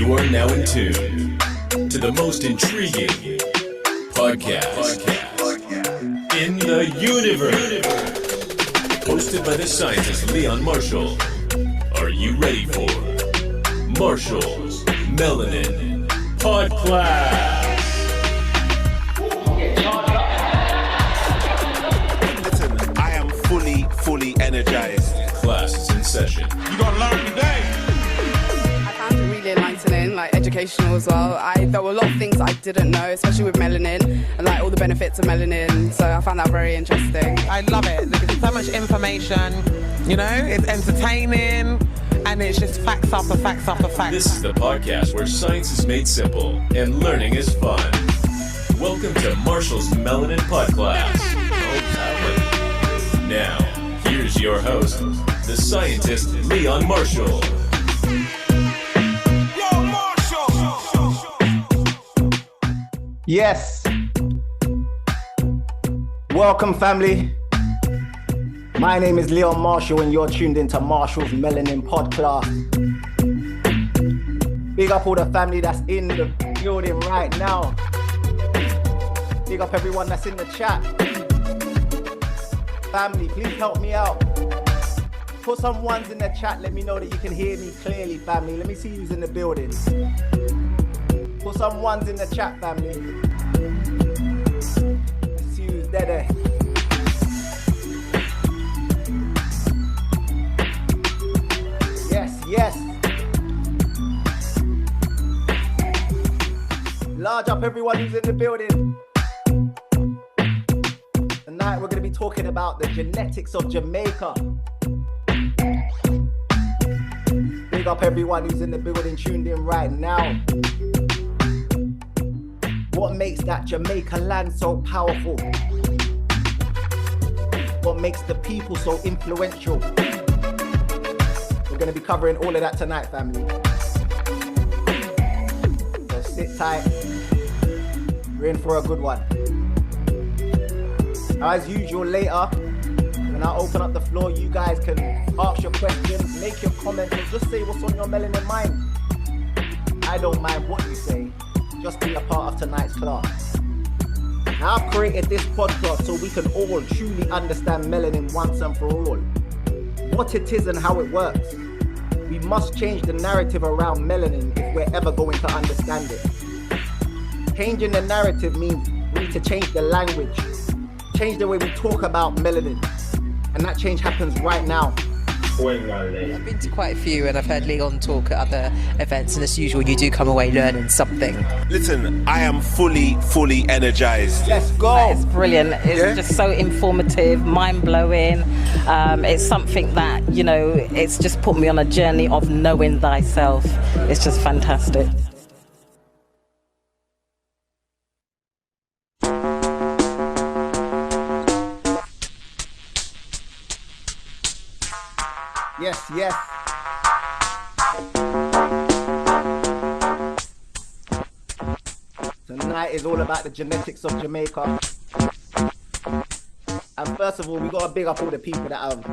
You are now in tune to the most intriguing podcast in the universe. Hosted by the scientist Leon Marshall. Are you ready for Marshall's Melanin Podcast? Listen, I am fully energized. Class is in session. You gonna learn today. I found it really enlightening, like educational as well. There were a lot of things I didn't know, especially with melanin and like all the benefits of melanin. So I found that very interesting. I love it because it's so much information, you know, it's entertaining and it's just facts after facts after facts. This is the podcast where science is made simple and learning is fun. Welcome to Marshall's Melanin Podcast. Now, here's your host, the scientist Leon Marshall. Yo, Marshall! Yes. Welcome, family. My name is Leon Marshall, and you're tuned into Marshall's Melanin Podcast. Big up all the family that's in the building right now. Big up everyone that's in the chat. Family, please help me out. Put some ones in the chat. Let me know that you can hear me clearly, family. Let me see who's in the building. Put some ones in the chat, family. Let's see who's there. Yes. Large up everyone who's in the building. Tonight we're going to be talking about the genetics of Jamaica. Big up everyone who's in the building, tuned in right now. What makes that Jamaica land so powerful? What makes the people so influential? We're going to be covering all of that tonight, family. So sit tight. We're in for a good one. As usual, later, when I open up the floor, you guys can ask your questions, make your comments, and just say what's on your melanin mind. I don't mind what you say. Just be a part of tonight's class. Now, I've created this podcast so we can all truly understand melanin once and for all. What it is and how it works. We must change the narrative around melanin if we're ever going to understand it. Changing the narrative means we need to change the language, change the way we talk about melanin, and that change happens right now. I've been to quite a few and I've heard Leon talk at other events, and as usual you do come away learning something. Listen, I am fully energized. Let's go. It's brilliant. It's just so informative, mind-blowing. It's something that, you know, it's just put me on a journey of knowing thyself. It's just fantastic. Yes. Tonight is all about the genetics of Jamaica. And first of all, we got to big up all the people that have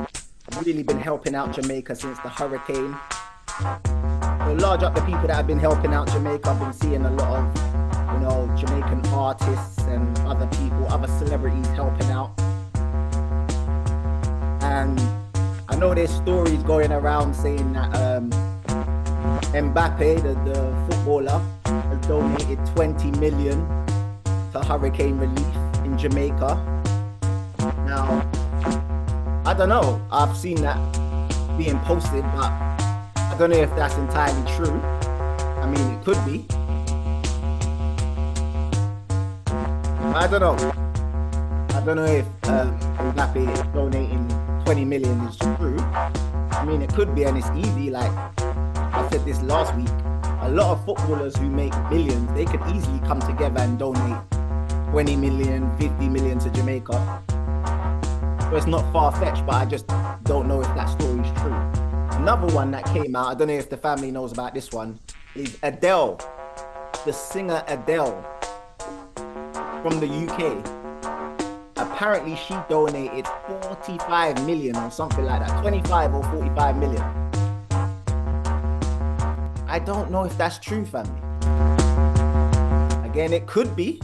really been helping out Jamaica since the hurricane. So large up the people that have been helping out Jamaica. I've been seeing a lot of, you know, Jamaican artists and other people, other celebrities helping out. And I know there's stories going around saying that Mbappe, the footballer, has donated 20 million to hurricane relief in Jamaica. Now, I don't know. I've seen that being posted, but I don't know if that's entirely true. I mean, it could be. I don't know. I don't know if Mbappe is donating 20 million is true. I mean, it could be, and it's easy. Like I said this last week, a lot of footballers who make millions, they could easily come together and donate 20 million, 50 million to Jamaica. So it's not far-fetched, but I just don't know if that story is true. Another one that came out, I don't know if the family knows about this one, is Adele, the singer Adele from the UK. Apparently she donated 45 million or something like that, 25 or 45 million. I I don't know if that's true, family. Again, it could be.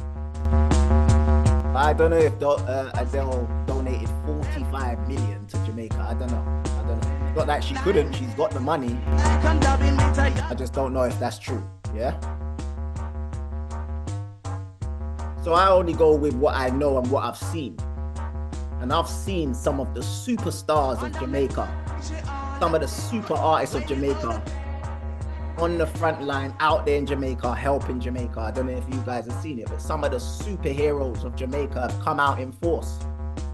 I don't know if Adele donated 45 million to Jamaica. I don't know. Not that she couldn't. She's got the money. I just don't know if that's true. Yeah. So I only go with what I know and what I've seen. And I've seen some of the superstars of Jamaica, some of the super artists of Jamaica on the front line out there in Jamaica, helping Jamaica. I don't know if you guys have seen it, but some of the superheroes of Jamaica have come out in force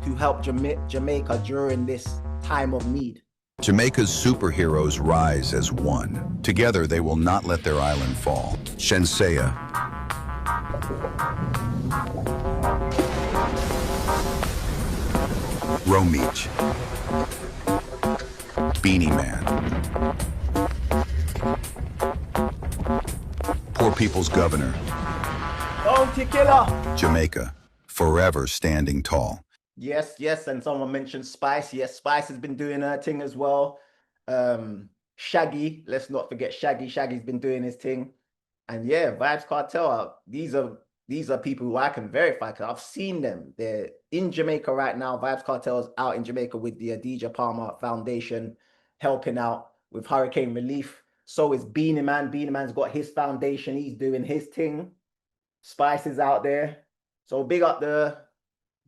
to help Jamaica during this time of need. Jamaica's superheroes rise as one. Together, they will not let their island fall. Shenseiya, Romich, Beanie Man, Poor People's Governor, Bounty Killer, Jamaica, forever standing tall. Yes, and someone mentioned Spice. Yes, Spice has been doing her thing as well. Shaggy, let's not forget Shaggy. Shaggy's been doing his thing. And yeah, Vybz Kartel, these are people who I can verify because I've seen them. They're in Jamaica right now. Vybz Kartel's out in Jamaica with the Adidja Palmer Foundation, helping out with hurricane relief. So is Beanie Man. Beanie Man's got his foundation. He's doing his thing. Spice is out there. So big up the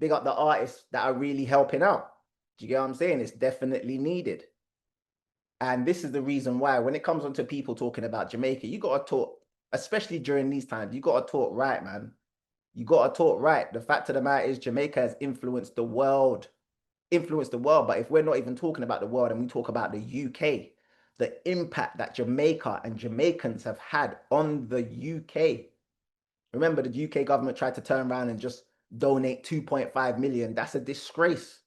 artists that are really helping out. Do you get what I'm saying? It's definitely needed. And this is the reason why when it comes on to people talking about Jamaica, you got to talk, especially during these times, you got to talk right, man. You got to talk right. The fact of the matter is Jamaica has influenced the world. But if we're not even talking about the world and we talk about the UK, the impact that Jamaica and Jamaicans have had on the UK. Remember, the UK government tried to turn around and just donate 2.5 million. That's a disgrace.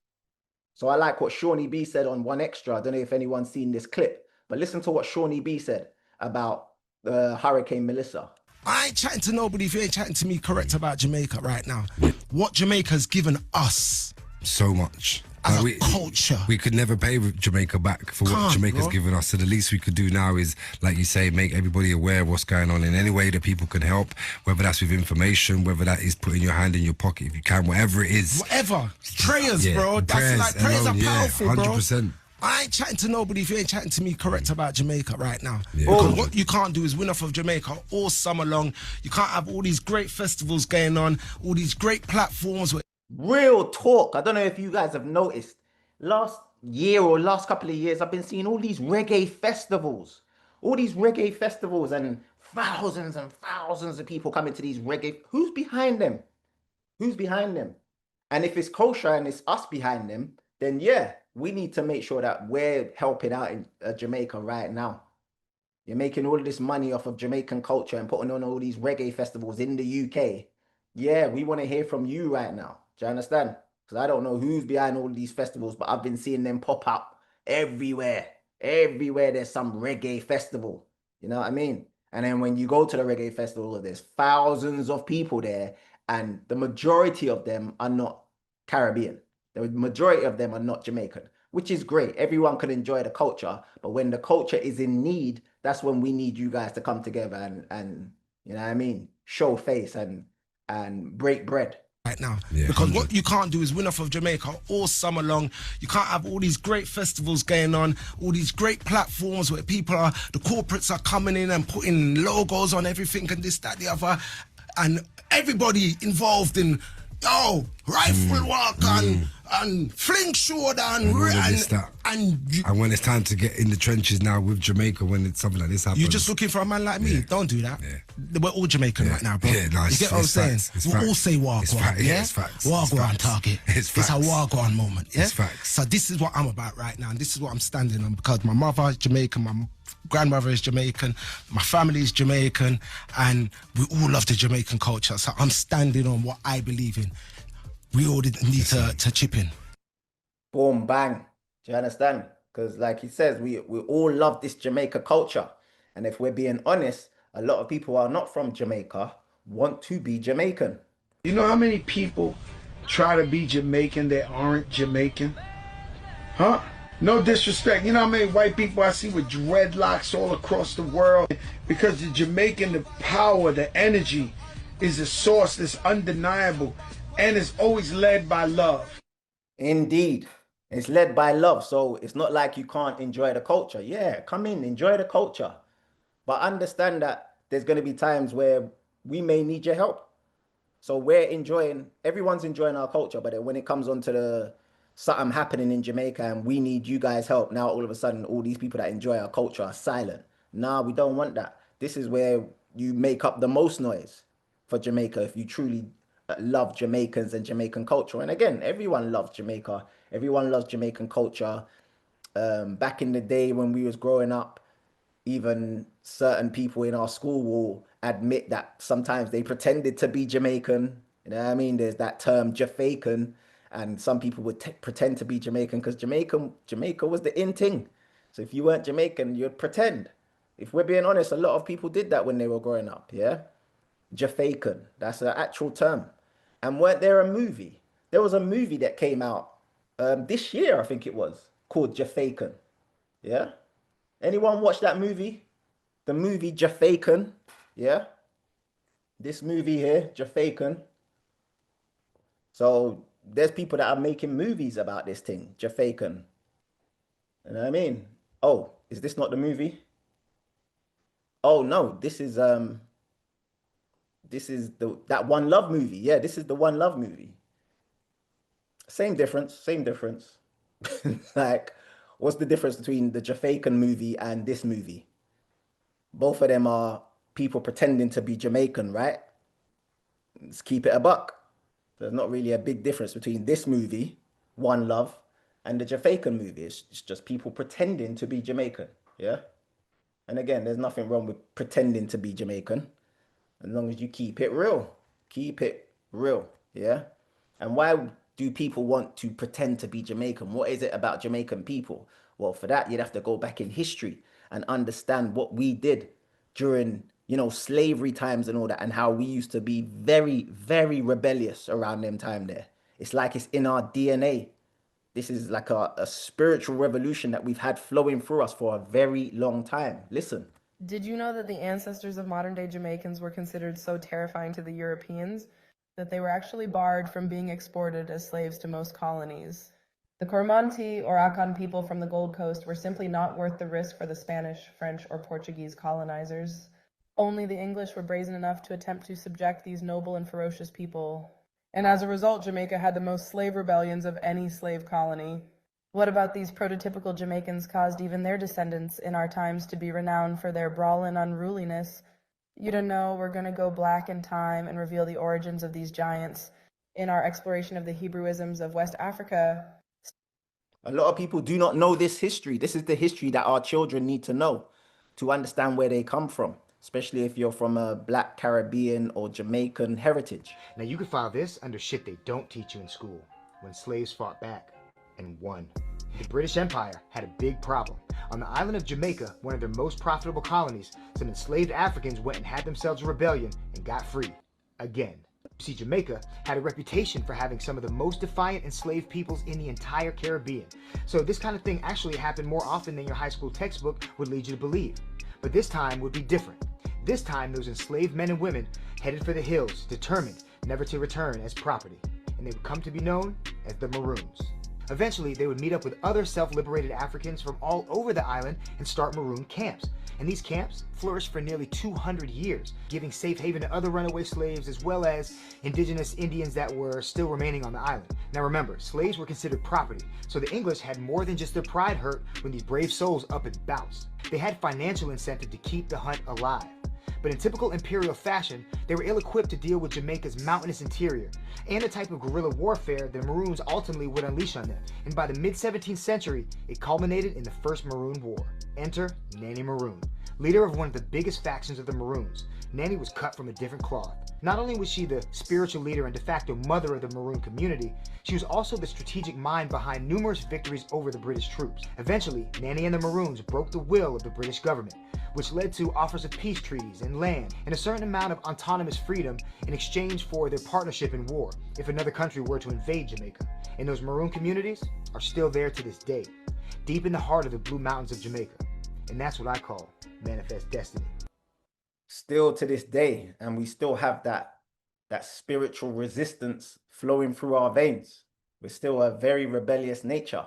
So I like what Shawnee B said on One Extra. I don't know if anyone's seen this clip, but listen to what Shawnee B said about Hurricane Melissa. I ain't chatting to nobody if you ain't chatting to me correct about Jamaica right now. What Jamaica's given us so much. As a culture. We could never pay Jamaica back for what Jamaica's given us. So the least we could do now is, like you say, make everybody aware of what's going on in any way that people can help, whether that's with information, whether that is putting your hand in your pocket if you can, whatever it is. Whatever. Prayers, bro. Prayers are powerful, 100%. Bro. I ain't chatting to nobody if you ain't chatting to me correct about Jamaica right now. Yeah, because what you can't do is win off of Jamaica all summer long. You can't have all these great festivals going on, all these great platforms. Real talk. I don't know if you guys have noticed. Last year or last couple of years, I've been seeing all these reggae festivals. And thousands and thousands of people coming to these reggae. Who's behind them? And if it's kosher and it's us behind them, then yeah, we need to make sure that we're helping out in Jamaica right now. You're making all of this money off of Jamaican culture and putting on all these reggae festivals in the UK. Yeah, we want to hear from you right now. Do you understand? Because I don't know who's behind all these festivals, but I've been seeing them pop up everywhere. Everywhere there's some reggae festival. You know what I mean? And then when you go to the reggae festival, there's thousands of people there, and the majority of them are not Caribbean. The majority of them are not Jamaican, which is great. Everyone can enjoy the culture, but when the culture is in need, that's when we need you guys to come together and you know what I mean, show face and break bread. Right now, because what you can't do is win off of Jamaica all summer long. You can't have all these great festivals going on, all these great platforms where the corporates are coming in and putting logos on everything and this, that, the other, and everybody involved in rifle walk and fling shoulder and when it's time to get in the trenches now with Jamaica, when it's something like this happens, you're just looking for a man like me. Don't do that. We're all Jamaican right now, bro. Yeah, no, you get what I'm saying? We all say Wagwan, it's facts. Wagwan target. It's a Wagwan moment. Yeah? It's facts. So this is what I'm about right now, and this is what I'm standing on, because my mother is Jamaican, my grandmother is Jamaican, my family is Jamaican, and we all love the Jamaican culture. So I'm standing on what I believe in. We all need to chip in. Boom, bang. Do you understand? Because like he says, we all love this Jamaica culture. And if we're being honest, a lot of people who are not from Jamaica want to be Jamaican. You know how many people try to be Jamaican that aren't Jamaican? Huh? No disrespect, you know what I mean? White people I see with dreadlocks all across the world, because the Jamaican, the power, the energy is a source that's undeniable, and it's always led by love. Indeed. It's led by love. So it's not like you can't enjoy the culture. Yeah, come in, enjoy the culture. But understand that there's going to be times where we may need your help. So everyone's enjoying our culture, but when it comes onto something happening in Jamaica and we need you guys' help, now all of a sudden all these people that enjoy our culture are silent. Nah, we don't want that. This is where you make up the most noise for Jamaica if you truly love Jamaicans and Jamaican culture. And again, everyone loves Jamaica. Everyone loves Jamaican culture. Back in the day when we was growing up, even certain people in our school will admit that sometimes they pretended to be Jamaican. You know what I mean? There's that term Jafaican, and some people would pretend to be Jamaican because Jamaica was the in thing. So if you weren't Jamaican, you'd pretend. If we're being honest, a lot of people did that when they were growing up, yeah? Jafaican, that's an actual term. And weren't there a movie? There was a movie that came out this year, I think it was, called Jafaican, yeah? Anyone watch that movie? The movie Jafaican, yeah? This movie here, Jafaican. So there's people that are making movies about this thing, Jafaican. You know what I mean? Oh, is this not the movie? Oh no, this is that One Love movie. Yeah, this is the One Love movie. Same difference. Like, what's the difference between the Jafaican movie and this movie? Both of them are people pretending to be Jamaican, right? Let's keep it a buck. There's not really a big difference between this movie, One Love, and the Jafaican movie. It's just people pretending to be Jamaican, yeah? And again, there's nothing wrong with pretending to be Jamaican, as long as you keep it real. Keep it real, yeah? And why do people want to pretend to be Jamaican? What is it about Jamaican people? Well, for that, you'd have to go back in history and understand what we did during, slavery times and all that, and how we used to be very, very rebellious around them time there. It's like it's in our DNA. This is like a spiritual revolution that we've had flowing through us for a very long time. Listen. Did you know that the ancestors of modern-day Jamaicans were considered so terrifying to the Europeans that they were actually barred from being exported as slaves to most colonies? The Coromantee or Akan people from the Gold Coast were simply not worth the risk for the Spanish, French, or Portuguese colonizers. Only the English were brazen enough to attempt to subject these noble and ferocious people. And as a result, Jamaica had the most slave rebellions of any slave colony. What about these prototypical Jamaicans caused even their descendants in our times to be renowned for their brawl and unruliness? You don't know, we're going to go back in time and reveal the origins of these giants in our exploration of the Hebrewisms of West Africa. A lot of people do not know this history. This is the history that our children need to know to understand where they come from, especially if you're from a Black, Caribbean, or Jamaican heritage. Now you can file this under shit they don't teach you in school. When slaves fought back and won. The British Empire had a big problem. On the island of Jamaica, one of their most profitable colonies, some enslaved Africans went and had themselves a rebellion and got free. Again. See, Jamaica had a reputation for having some of the most defiant enslaved peoples in the entire Caribbean. So this kind of thing actually happened more often than your high school textbook would lead you to believe. But this time would be different. This time, those enslaved men and women headed for the hills, determined never to return as property, and they would come to be known as the Maroons. Eventually, they would meet up with other self-liberated Africans from all over the island and start Maroon camps. And these camps flourished for nearly 200 years, giving safe haven to other runaway slaves as well as indigenous Indians that were still remaining on the island. Now remember, slaves were considered property, so the English had more than just their pride hurt when these brave souls up and bounced. They had financial incentive to keep the hunt alive. But in typical imperial fashion, they were ill-equipped to deal with Jamaica's mountainous interior and the type of guerrilla warfare the Maroons ultimately would unleash on them. And by the mid-17th century, it culminated in the First Maroon War. Enter Nanny Maroon, leader of one of the biggest factions of the Maroons, Nanny was cut from a different cloth. Not only was she the spiritual leader and de facto mother of the Maroon community, she was also the strategic mind behind numerous victories over the British troops. Eventually, Nanny and the Maroons broke the will of the British government, which led to offers of peace treaties and land and a certain amount of autonomous freedom in exchange for their partnership in war if another country were to invade Jamaica. And those Maroon communities are still there to this day, deep in the heart of the Blue Mountains of Jamaica. And that's what I call manifest destiny. Still to this day, and we still have that spiritual resistance flowing through our veins. We're still a very rebellious nature,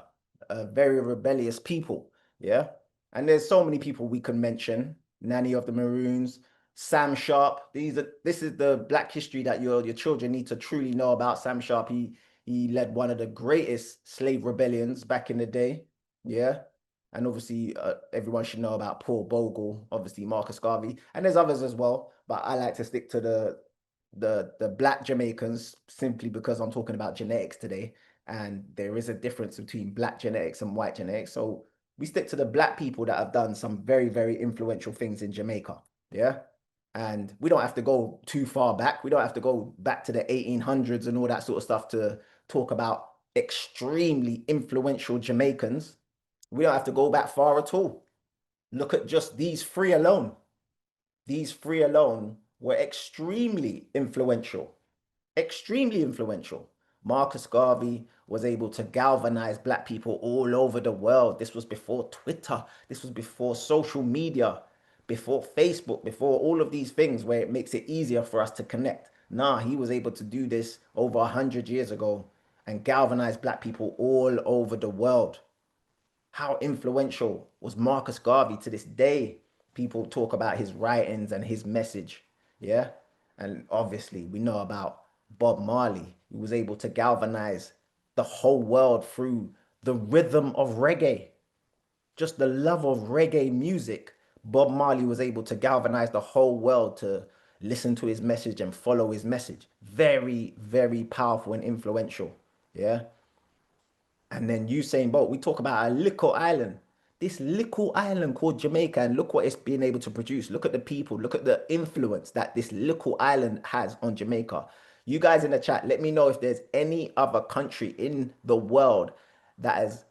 a very rebellious people, yeah? And there's so many people we can mention. Nanny of the Maroons, Sam Sharp. This is the black history that your children need to truly know about. Sam Sharp, he led one of the greatest slave rebellions back in the day, yeah? And obviously, everyone should know about Paul Bogle, obviously Marcus Garvey, and there's others as well. But I like to stick to the black Jamaicans simply because I'm talking about genetics today, and there is a difference between black genetics and white genetics. So we stick to the black people that have done some very, very influential things in Jamaica, yeah. And we don't have to go too far back. We don't have to go back to the 1800s and all that sort of stuff to talk about extremely influential Jamaicans. We don't have to go back far at all. Look at just these three alone. These three alone were extremely influential. Extremely influential. Marcus Garvey was able to galvanize black people all over the world. This was before Twitter. This was before social media, before Facebook, before all of these things where it makes it easier for us to connect. Nah, he was able to do this over 100 years ago and galvanize black people all over the world. How influential was Marcus Garvey to this day? People talk about his writings and his message, yeah? And obviously we know about Bob Marley, who was able to galvanize the whole world through the rhythm of reggae. Just the love of reggae music. Bob Marley was able to galvanize the whole world to listen to his message and follow his message. Very, very powerful and influential, yeah? And then Usain Bolt, we talk about a little island, this little island called Jamaica, and look what it's been able to produce. Look at the people, look at the influence that this little island has on Jamaica. You guys in the chat, let me know if there's any other country in the world that is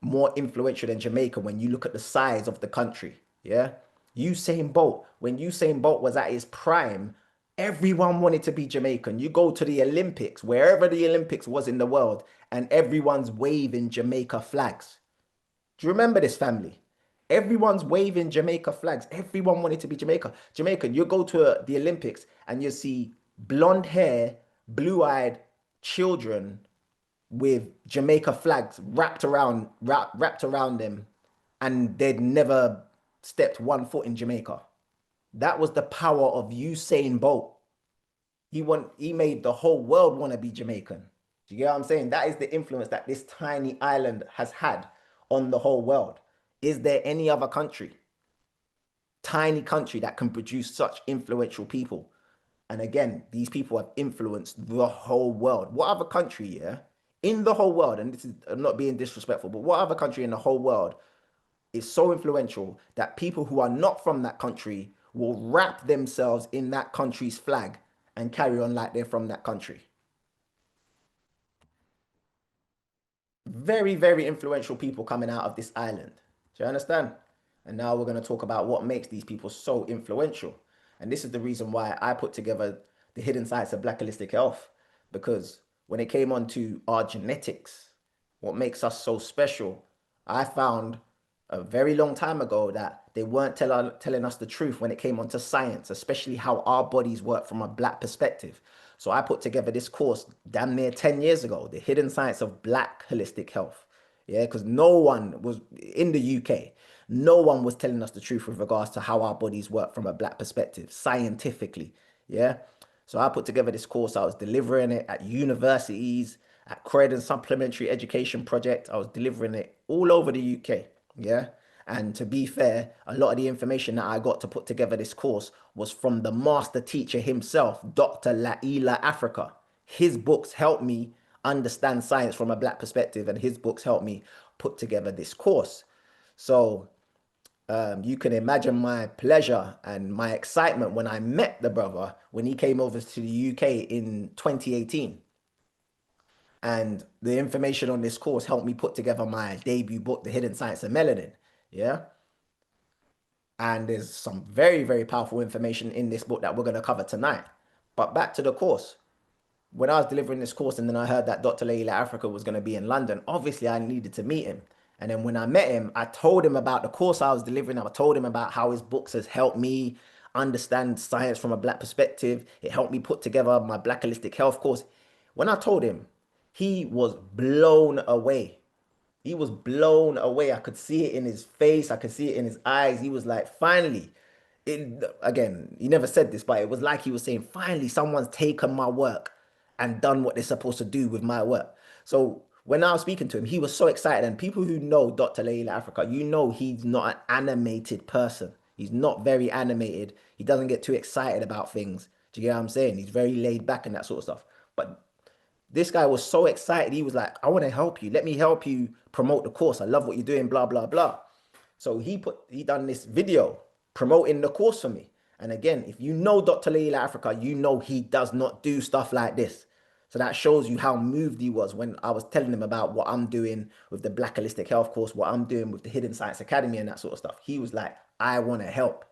more influential than Jamaica when you look at the size of the country, yeah? Usain Bolt, when Usain Bolt was at his prime, everyone wanted to be Jamaican. You go to the Olympics, wherever the Olympics was in the world, and everyone's waving Jamaica flags. Do you remember this, family? Everyone's waving Jamaica flags. Everyone wanted to be Jamaican. You go to the Olympics and you see blonde hair, blue-eyed children with Jamaica flags wrapped around them, and they'd never stepped one foot in Jamaica. That was the power of Usain Bolt. He made the whole world want to be Jamaican. Do you get what I'm saying? That is the influence that this tiny island has had on the whole world. Is there any other country, tiny country, that can produce such influential people? And again, these people have influenced the whole world. What other country, yeah, in the whole world, and this is, I'm not being disrespectful, but what other country in the whole world is so influential that people who are not from that country will wrap themselves in that country's flag and carry on like they're from that country? Very, very influential people coming out of this island. Do you understand? And now we're going to talk about what makes these people so influential. And this is the reason why I put together the hidden sides of Black Holistic Health. Because when it came on to our genetics, what makes us so special, I found a very long time ago that they weren't telling us the truth when it came on to science, especially how our bodies work from a Black perspective. So I put together this course damn near 10 years ago, the hidden science of Black holistic health. Yeah, because no one was in the UK, no one was telling us the truth with regards to how our bodies work from a Black perspective, scientifically. Yeah. So I put together this course. I was delivering it at universities, at Cred and Supplementary Education Project. I was delivering it all over the UK. Yeah. And to be fair, a lot of the information that I got to put together this course was from the master teacher himself, Dr. Laila Africa. His books helped me understand science from a Black perspective, and his books helped me put together this course. So You can imagine my pleasure and my excitement when I met the brother when he came over to the UK in 2018. And the information on this course helped me put together my debut book, The Hidden Science of Melanin. Yeah. And there's some very, very powerful information in this book that we're going to cover tonight. But back to the course. When I was delivering this course and then I heard that Dr. Leila Africa was going to be in London, obviously I needed to meet him. And then when I met him, I told him about the course I was delivering. I told him about how his books has helped me understand science from a Black perspective. It helped me put together my Black holistic health course. When I told him, he was blown away. He was blown away. I could see it in his face. I could see it in his eyes. He was like, finally. Again, he never said this, but it was like he was saying, finally, someone's taken my work and done what they're supposed to do with my work. So when I was speaking to him, he was so excited. And people who know Dr. Leila Africa, you know he's not an animated person. He's not very animated. He doesn't get too excited about things. Do you get what I'm saying? He's very laid back and that sort of stuff. But this guy was so excited. He was like, I want to help you. Let me help you promote the course. I love what you're doing, blah, blah, blah. So he done this video promoting the course for me. And again, if you know Dr. Leila Africa, you know he does not do stuff like this. So that shows you how moved he was when I was telling him about what I'm doing with the Black Holistic Health course, what I'm doing with the Hidden Science Academy and that sort of stuff. He was like, I want to help.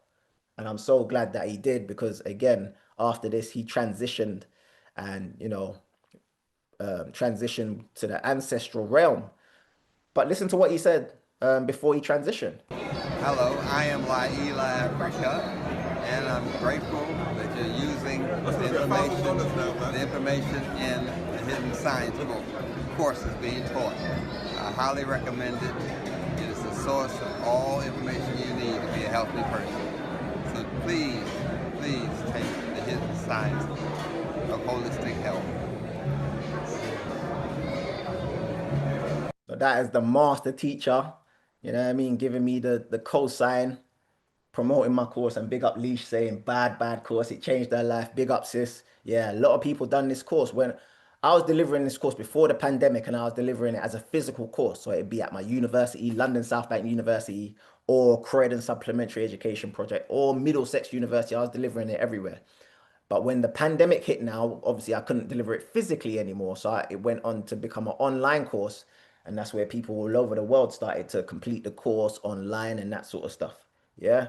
And I'm so glad that he did, because again, after this, he transitioned and, transitioned to the ancestral realm. But listen to what he said before he transitioned. Hello, I am Laila Africa, and I'm grateful that you're using the information in the Hidden Science book. Courses being taught. I highly recommend it. It is the source of all information you need to be a healthy person. So please take the Hidden Science of Holistic Health. So that is the master teacher, you know what I mean, giving me the cosign, promoting my course, and big up Leash saying bad course. It changed their life. Big up sis. Yeah, a lot of people done this course. When I was delivering this course before the pandemic, and I was delivering it as a physical course. So it'd be at my university, London South Bank University, or Croydon Supplementary Education Project, or Middlesex University. I was delivering it everywhere. But when the pandemic hit now, obviously I couldn't deliver it physically anymore. So it went on to become an online course. And that's where people all over the world started to complete the course online and that sort of stuff. Yeah.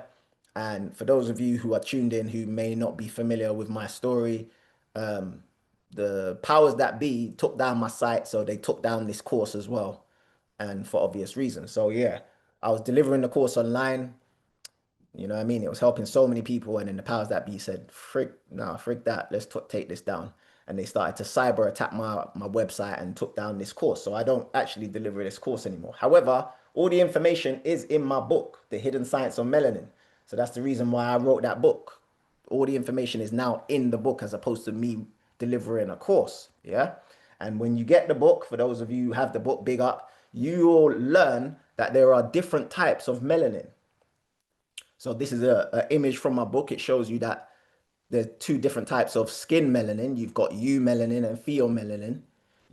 And for those of you who are tuned in who may not be familiar with my story, the powers that be took down my site. So they took down this course as well. And for obvious reasons. So yeah, I was delivering the course online. You know what I mean? It was helping so many people. And then the powers that be said, frig that. Let's take this down. And they started to cyber attack my website and took down this course. So I don't actually deliver this course anymore. However, all the information is in my book, The Hidden Science of Melanin. So that's the reason why I wrote that book. All the information is now in the book as opposed to me delivering a course. Yeah. And when you get the book, for those of you who have the book, big up, you will learn that there are different types of melanin. So this is an image from my book. It shows you that there's two different types of skin melanin. You've got eumelanin and pheomelanin.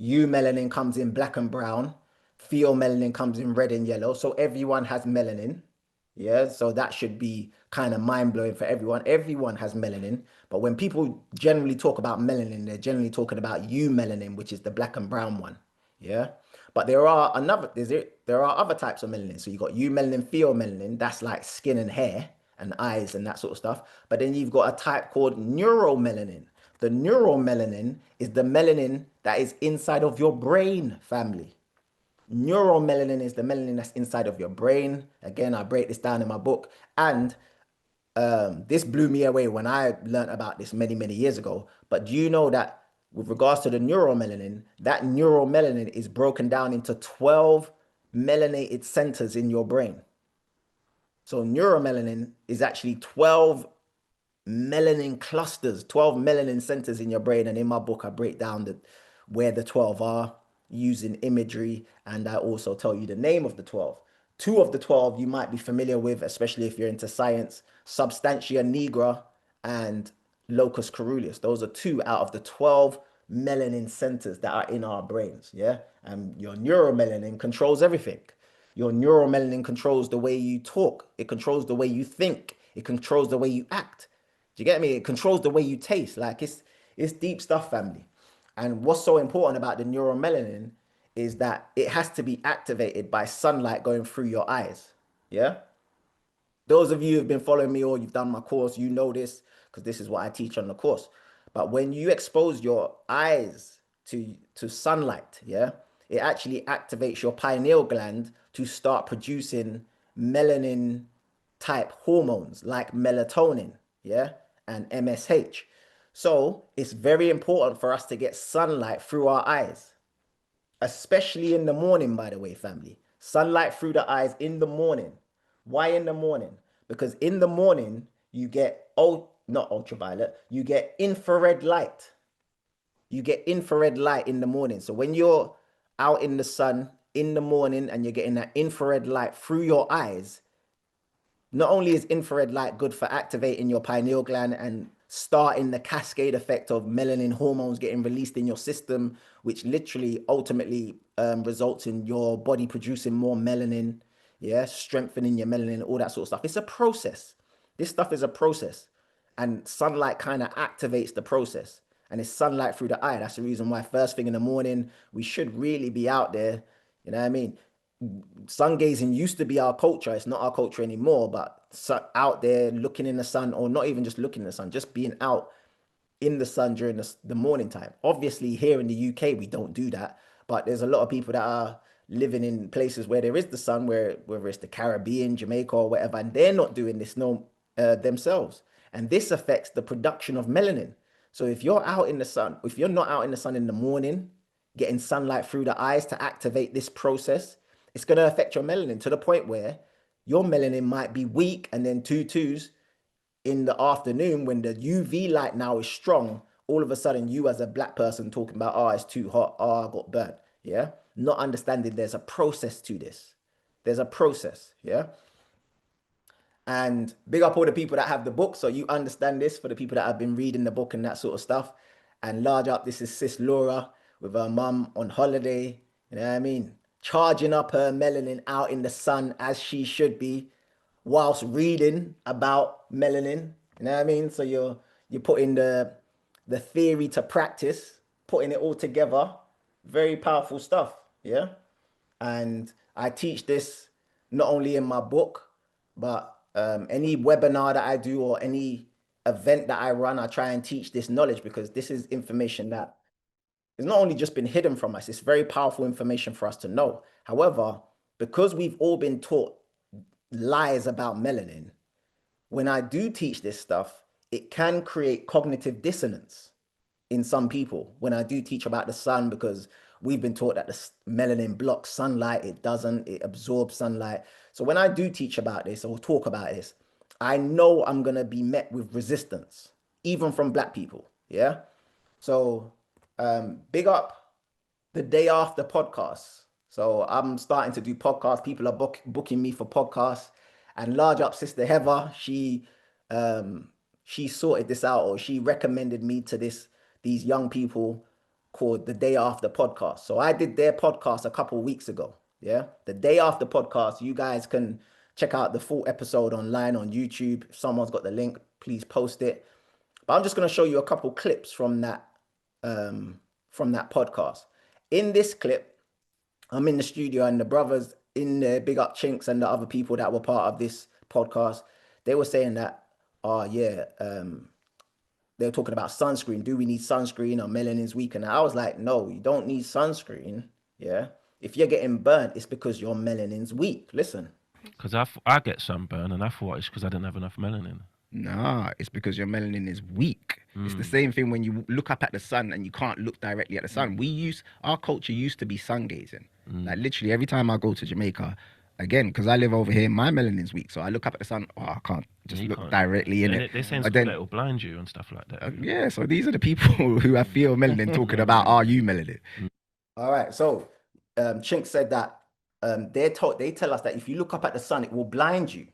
Eumelanin comes in black and brown. Pheomelanin comes in red and yellow. So everyone has melanin. Yeah, so that should be kind of mind-blowing for everyone. Everyone has melanin. But when people generally talk about melanin, they're generally talking about eumelanin, which is the black and brown one. Yeah. But there are other types of melanin. So you've got eumelanin, pheomelanin. That's like skin and hair and eyes and that sort of stuff. But then you've got a type called neuromelanin. The neuromelanin is the melanin that is inside of your brain, family. Neuromelanin is the melanin that's inside of your brain. Again, I break this down in my book. And this blew me away when I learned about this many, many years ago. But do you know that with regards to the neuromelanin, that neuromelanin is broken down into 12 melanated centers in your brain. So neuromelanin is actually 12 melanin clusters, 12 melanin centers in your brain. And in my book, I break down where the 12 are using imagery. And I also tell you the name of the 12. Two of the 12 you might be familiar with, especially if you're into science: substantia nigra and locus coeruleus. Those are two out of the 12 melanin centers that are in our brains. Yeah. And your neuromelanin controls everything. Your neuromelanin controls the way you talk. It controls the way you think. It controls the way you act. Do you get me? It controls the way you taste. Like it's deep stuff, family. And what's so important about the neuromelanin is that it has to be activated by sunlight going through your eyes. Yeah. Those of you who've been following me or you've done my course, you know this because this is what I teach on the course. But when you expose your eyes to sunlight, yeah, it actually activates your pineal gland to start producing melanin type hormones like melatonin, yeah, and MSH. So it's very important for us to get sunlight through our eyes, especially in the morning, by the way, family. Sunlight through the eyes in the morning. Why in the morning? Because in the morning, you get, not ultraviolet, you get infrared light. You get infrared light in the morning. So when you're out in the sun in the morning and you're getting that infrared light through your eyes, not only is infrared light good for activating your pineal gland and starting the cascade effect of melanin hormones getting released in your system, which literally ultimately results in your body producing more melanin, yeah, strengthening your melanin, all that sort of stuff. It's a process. This stuff is a process, and sunlight kind of activates the process. And it's sunlight through the eye. That's the reason why first thing in the morning, we should really be out there. You know what I mean? Sun gazing used to be our culture. It's not our culture anymore, but out there looking in the sun, or not even just looking in the sun, just being out in the sun during the morning time. Obviously, here in the UK, we don't do that, but there's a lot of people that are living in places where there is the sun, whether it's the Caribbean, Jamaica, or whatever, and they're not doing this themselves. And this affects the production of melanin. So if you're out in the sun, if you're not out in the sun in the morning, getting sunlight through the eyes to activate this process, it's going to affect your melanin to the point where your melanin might be weak, and then twos in the afternoon when the UV light now is strong, all of a sudden you as a black person talking about, oh, it's too hot, oh, I got burnt, yeah? Not understanding there's a process to this. There's a process, yeah? And big up all the people that have the book, so you understand this, for the people that have been reading the book and that sort of stuff. And large up, this is Sis Laura with her mum on holiday, you know what I mean? Charging up her melanin out in the sun as she should be, whilst reading about melanin, you know what I mean? So you're putting the theory to practice, putting it all together. Very powerful stuff, yeah? And I teach this not only in my book, but any webinar that I do or any event that I run, I try and teach this knowledge, because this is information that has not only just been hidden from us, it's very powerful information for us to know. However, because we've all been taught lies about melanin, when I do teach this stuff, it can create cognitive dissonance in some people when I do teach about the sun, because we've been taught that the melanin blocks sunlight. It doesn't, it absorbs sunlight. So when I do teach about this or talk about this, I know I'm going to be met with resistance, even from black people. Yeah. So big up the Day After podcast. So I'm starting to do podcasts. People are booking me for podcasts, and large up Sister Heather, she sorted this out, or she recommended me to these young people called the Day After podcast. So I did their podcast a couple weeks ago. Yeah, the Day After podcast. You guys can check out the full episode online on YouTube. If someone's got the link, please post it. But I'm just going to show you a couple clips from that podcast. In this clip, I'm in the studio, and the brothers in there, big up Chinks and the other people that were part of this podcast, they were saying that, they were talking about sunscreen. Do we need sunscreen, or melanin's weak? And I was like, no, you don't need sunscreen. Yeah. If you're getting burnt, it's because your melanin's weak. Listen. Because I get sunburn, and I thought it's because I didn't have enough melanin. Nah, it's because your melanin is weak. It's the same thing when you look up at the sun and you can't look directly at the sun. Our culture used to be sun gazing. Like literally every time I go to Jamaica, again, because I live over here, my melanin's weak. So I look up at the sun, I can't just look directly in it. They're saying that it will blind you and stuff like that. Yeah, so these are the people who have fear melanin talking about, are you melanin? All right, so Chink said that they tell us that if you look up at the sun, it will blind you,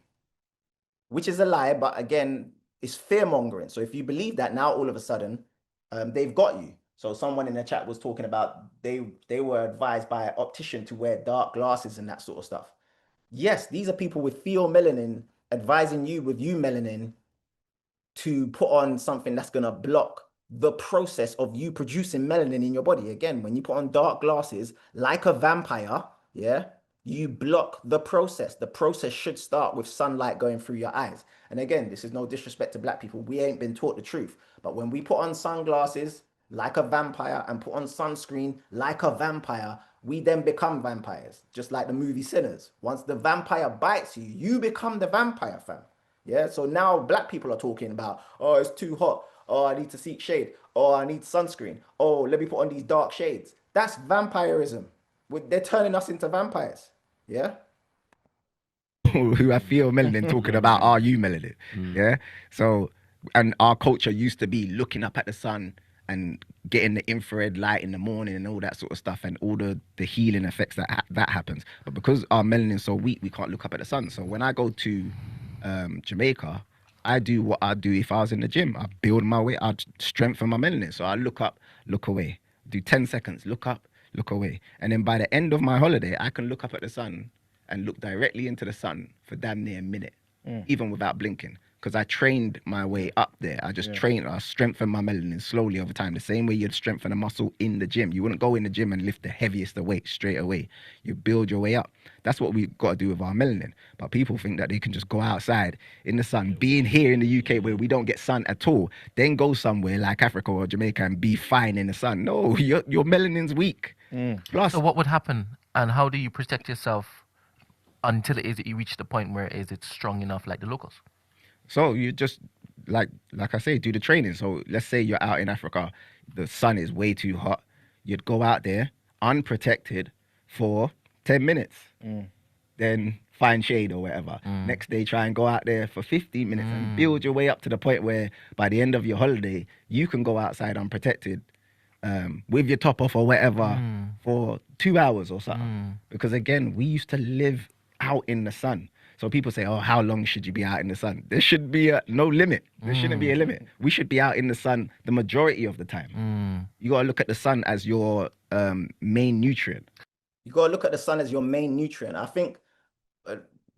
which is a lie, but again, it's fear mongering. So if you believe that, now all of a sudden, they've got you. So someone in the chat was talking about they were advised by an optician to wear dark glasses and that sort of stuff. Yes, these are people with pheomelanin advising you with melanin to put on something that's going to block the process of you producing melanin in your body. Again, when you put on dark glasses like a vampire, yeah, you block the process. The process should start with sunlight going through your eyes. And again, this is no disrespect to black people. We ain't been taught the truth. But when we put on sunglasses like a vampire and put on sunscreen like a vampire, we then become vampires, just like the movie Sinners. Once the vampire bites you, you become the vampire, fam. Yeah, so now black people are talking about, oh, it's too hot. Oh, I need to seek shade. Oh, I need sunscreen. Oh, let me put on these dark shades. That's vampirism. They're turning us into vampires. Yeah. Who have melanin talking about, are you melanin? Yeah. So, and our culture used to be looking up at the sun and getting the infrared light in the morning and all that sort of stuff, and all the healing effects that happens. But because our melanin's so weak, we can't look up at the sun. So when I go to Jamaica, I do what I'd do if I was in the gym. I build my way, I'd strengthen my melanin. So I look up, look away. Do 10 seconds, look up, look away. And then by the end of my holiday, I can look up at the sun and look directly into the sun for damn near a minute, even without blinking. Because I trained my way up there. I just I strengthened my melanin slowly over time. The same way you'd strengthen a muscle in the gym. You wouldn't go in the gym and lift the heaviest of weight straight away. You build your way up. That's what we've got to do with our melanin. But people think that they can just go outside in the sun, being here in the UK where we don't get sun at all, then go somewhere like Africa or Jamaica and be fine in the sun. No, your melanin's weak. So what would happen, and how do you protect yourself until it is that you reach the point where it's strong enough like the locals? So you just, like I say, do the training. So let's say you're out in Africa, the sun is way too hot. You'd go out there unprotected for 10 minutes, then find shade or whatever. Next day, try and go out there for 15 minutes and build your way up to the point where by the end of your holiday, you can go outside unprotected with your top off or whatever for 2 hours or something. Because again, we used to live out in the sun. So people say, oh, how long should you be out in the sun? There should be no limit. There shouldn't be a limit. We should be out in the sun the majority of the time. You got to look at the sun as your main nutrient. You got to look at the sun as your main nutrient. I think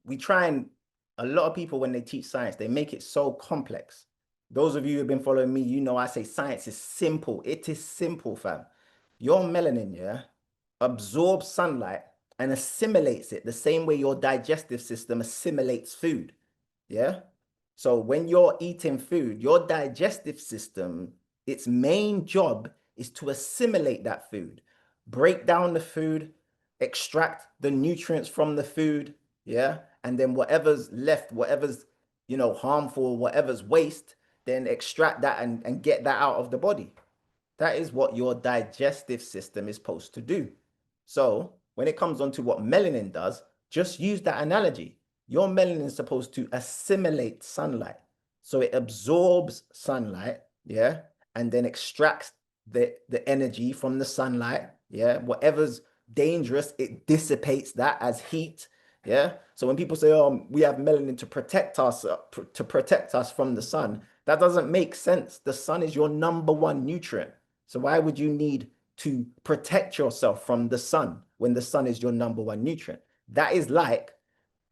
we try and, a lot of people when they teach science, they make it so complex. Those of you who've been following me, you know I say science is simple. It is simple, fam. Your melanin, yeah, absorbs sunlight and assimilates it the same way your digestive system assimilates food. Yeah. So when you're eating food, your digestive system, its main job is to assimilate that food, break down the food, extract the nutrients from the food. Yeah. And then whatever's left, whatever's, harmful, whatever's waste, then extract that and get that out of the body. That is what your digestive system is supposed to do. So when it comes on to what melanin does, just use that analogy. Your melanin is supposed to assimilate sunlight. So it absorbs sunlight, yeah, and then extracts the energy from the sunlight, yeah. Whatever's dangerous, it dissipates that as heat, yeah. So when people say, oh, we have melanin to protect us from the sun, that doesn't make sense. The sun is your #1 nutrient. So why would you need to protect yourself from the sun when the sun is your #1 nutrient? That is like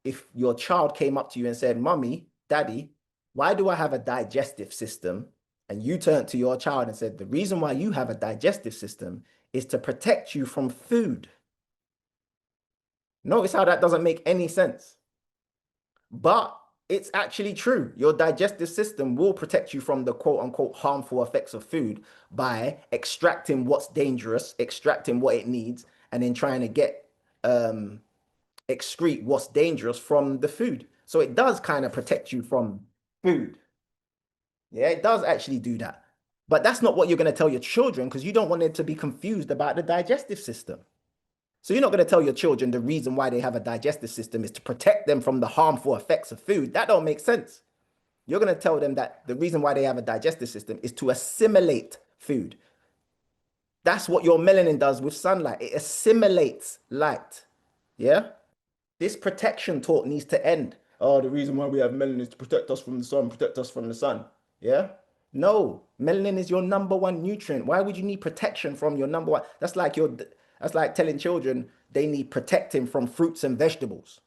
if your child came up to you and said, Mommy, Daddy, why do I have a digestive system? And you turned to your child and said, the reason why you have a digestive system is to protect you from food. Notice how that doesn't make any sense. But it's actually true. Your digestive system will protect you from the quote unquote harmful effects of food by extracting what's dangerous, extracting what it needs, and then trying to get excrete what's dangerous from the food. So it does kind of protect you from food. Yeah, it does actually do that. But that's not what you're going to tell your children, because you don't want them to be confused about the digestive system. So you're not going to tell your children the reason why they have a digestive system is to protect them from the harmful effects of food. That don't make sense. You're going to tell them that the reason why they have a digestive system is to assimilate food. That's what your melanin does with sunlight. It assimilates light. Yeah? This protection talk needs to end. Oh, the reason why we have melanin is to protect us from the sun, protect us from the sun. Yeah? No, melanin is your #1 nutrient. Why would you need protection from your #1? That's like telling children they need protecting from fruits and vegetables.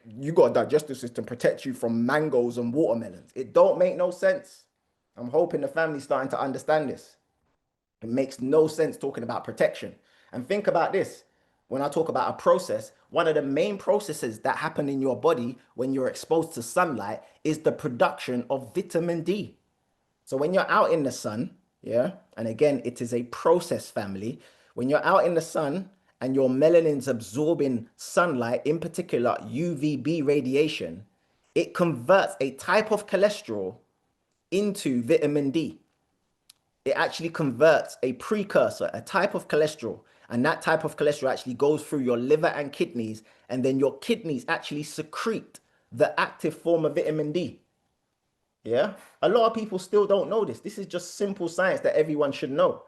you got a digestive system protect you from mangoes and watermelons. It don't make no sense. I'm hoping the family's starting to understand this. It makes no sense talking about protection. And think about this. When I talk about a process, one of the main processes that happen in your body when you're exposed to sunlight is the production of vitamin D. So when you're out in the sun, yeah, and again, it is a process, family. When you're out in the sun and your melanin's absorbing sunlight, in particular UVB radiation, it converts a type of cholesterol into vitamin D. It actually converts a precursor, a type of cholesterol, and that type of cholesterol actually goes through your liver and kidneys, and then your kidneys actually secrete the active form of vitamin D. Yeah, a lot of people still don't know this. This is just simple science that everyone should know.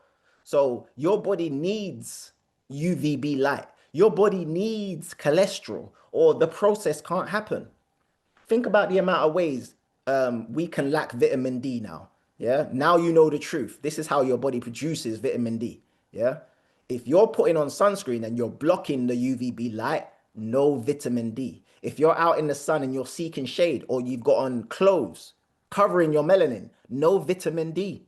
So your body needs UVB light. Your body needs cholesterol, or the process can't happen. Think about the amount of ways we can lack vitamin D now. Yeah, now you know the truth. This is how your body produces vitamin D. Yeah, if you're putting on sunscreen and you're blocking the UVB light, no vitamin D. If you're out in the sun and you're seeking shade, or you've got on clothes covering your melanin, no vitamin D.